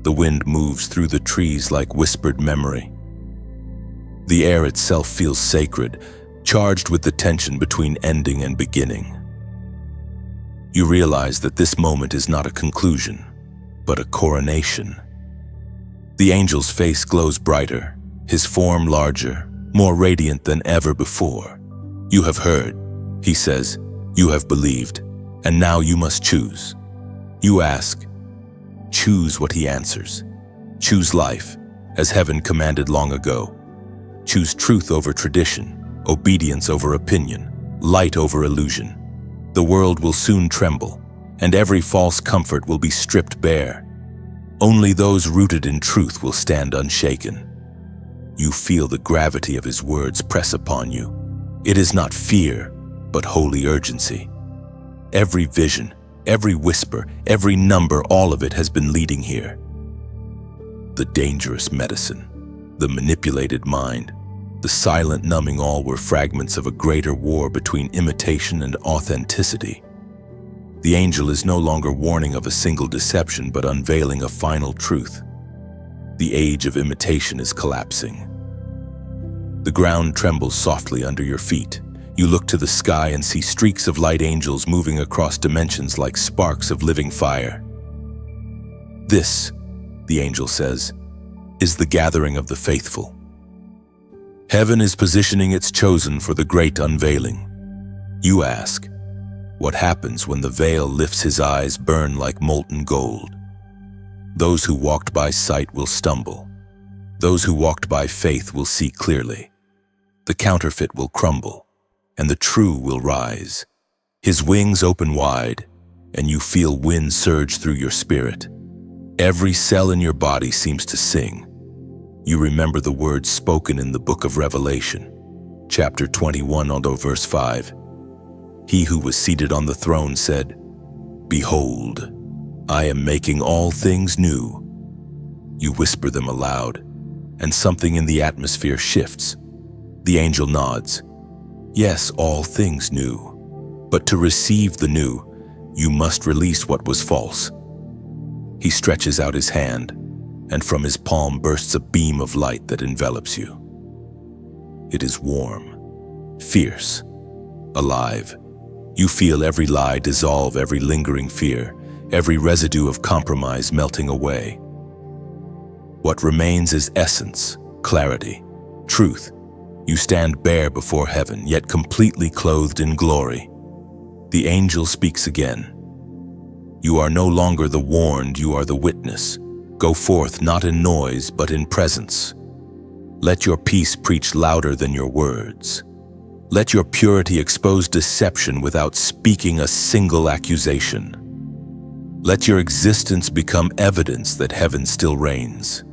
The wind moves through the trees like whispered memory. The air itself feels sacred, charged with the tension between ending and beginning. You realize that this moment is not a conclusion, but a coronation. The angel's face glows brighter, his form larger, more radiant than ever before. You have heard, he says, you have believed, and now you must choose. You ask, choose what he answers. Choose life, as heaven commanded long ago. Choose truth over tradition, obedience over opinion, light over illusion. The world will soon tremble, and every false comfort will be stripped bare. Only those rooted in truth will stand unshaken. You feel the gravity of his words press upon you. It is not fear, but holy urgency. Every vision, every whisper, every number, all of it has been leading here. The dangerous medicine, the manipulated mind, the silent numbing, all were fragments of a greater war between imitation and authenticity. The angel is no longer warning of a single deception, but unveiling a final truth. The age of imitation is collapsing. The ground trembles softly under your feet. You look to the sky and see streaks of light, angels moving across dimensions like sparks of living fire. This, the angel says, is the gathering of the faithful. Heaven is positioning its chosen for the great unveiling. You ask, what happens when the veil lifts? His eyes burn like molten gold. Those who walked by sight will stumble. Those who walked by faith will see clearly. The counterfeit will crumble, and the true will rise. His wings open wide, and you feel wind surge through your spirit. Every cell in your body seems to sing. You remember the words spoken in the book of Revelation, chapter 21, verse 5. He who was seated on the throne said, "Behold, I am making all things new." You whisper them aloud, and something in the atmosphere shifts. The angel nods. Yes, all things new. But to receive the new, you must release what was false. He stretches out his hand, and from his palm bursts a beam of light that envelops you. It is warm, fierce, alive. You feel every lie dissolve, every lingering fear, every residue of compromise melting away. What remains is essence, clarity, truth. You stand bare before heaven, yet completely clothed in glory. The angel speaks again. You are no longer the warned, you are the witness. Go forth not in noise, but in presence. Let your peace preach louder than your words. Let your purity expose deception without speaking a single accusation. Let your existence become evidence that heaven still reigns.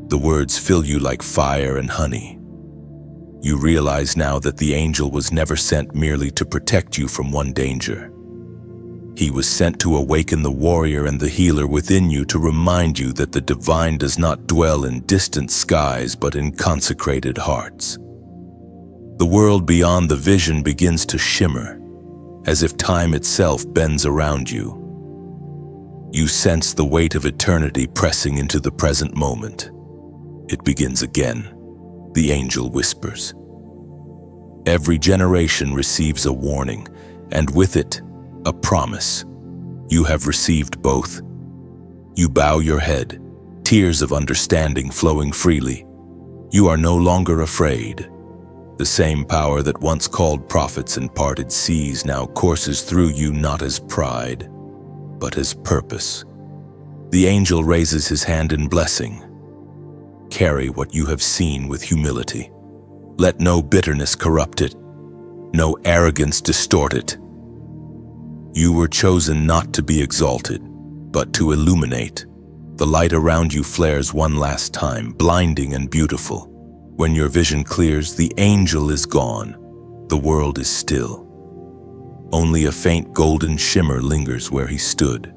The words fill you like fire and honey. You realize now that the angel was never sent merely to protect you from one danger. He was sent to awaken the warrior and the healer within you, to remind you that the divine does not dwell in distant skies but in consecrated hearts. The world beyond the vision begins to shimmer, as if time itself bends around you. You sense the weight of eternity pressing into the present moment. It begins again, the angel whispers. Every generation receives a warning, and with it, a promise. You have received both. You bow your head, tears of understanding flowing freely. You are no longer afraid. The same power that once called prophets and parted seas now courses through you, not as pride, but as purpose. The angel raises his hand in blessing. Carry what you have seen with humility. Let no bitterness corrupt it, no arrogance distort it. You were chosen not to be exalted, but to illuminate. The light around you flares one last time, blinding and beautiful. When your vision clears, the angel is gone. The world is still. Only a faint golden shimmer lingers where he stood,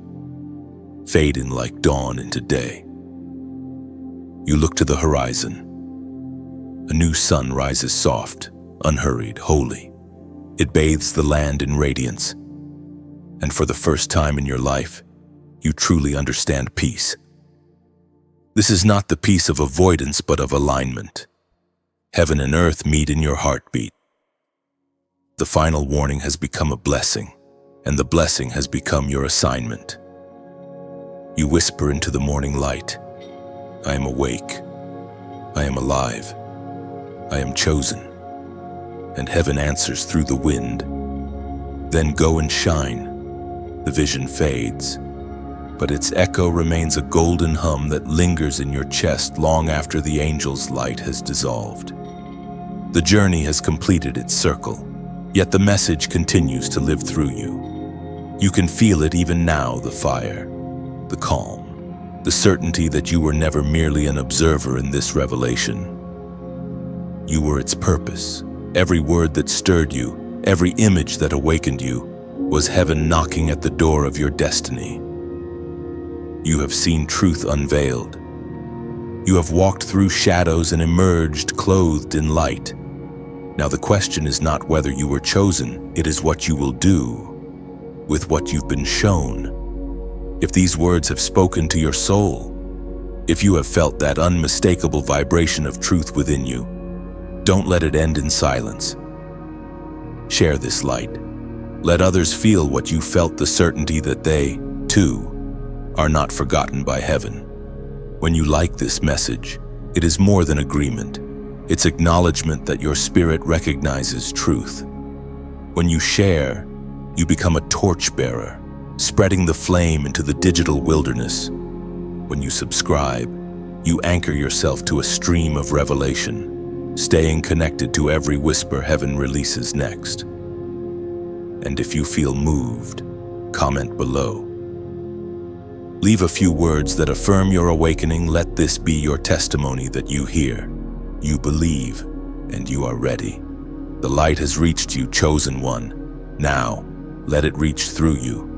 fading like dawn into day. You look to the horizon. A new sun rises soft, unhurried, holy. It bathes the land in radiance. And for the first time in your life, you truly understand peace. This is not the peace of avoidance, but of alignment. Heaven and earth meet in your heartbeat. The final warning has become a blessing, and the blessing has become your assignment. You whisper into the morning light, I am awake. I am alive. I am chosen. And heaven answers through the wind. Then go and shine. The vision fades, but its echo remains a golden hum that lingers in your chest long after the angel's light has dissolved. The journey has completed its circle, yet the message continues to live through you. You can feel it even now, the fire, the calm, the certainty that you were never merely an observer in this revelation. You were its purpose. Every word that stirred you, every image that awakened you, was heaven knocking at the door of your destiny. You have seen truth unveiled. You have walked through shadows and emerged clothed in light. Now the question is not whether you were chosen, it is what you will do with what you've been shown. If these words have spoken to your soul, if you have felt that unmistakable vibration of truth within you, don't let it end in silence. Share this light. Let others feel what you felt, the certainty that they, too, are not forgotten by heaven. When you like this message, it is more than agreement. It's acknowledgement that your spirit recognizes truth. When you share, you become a torchbearer, spreading the flame into the digital wilderness. When you subscribe, you anchor yourself to a stream of revelation, staying connected to every whisper heaven releases next. And if you feel moved, comment below. Leave a few words that affirm your awakening. Let this be your testimony that you hear, you believe, and you are ready. The light has reached you, chosen one. Now, let it reach through you,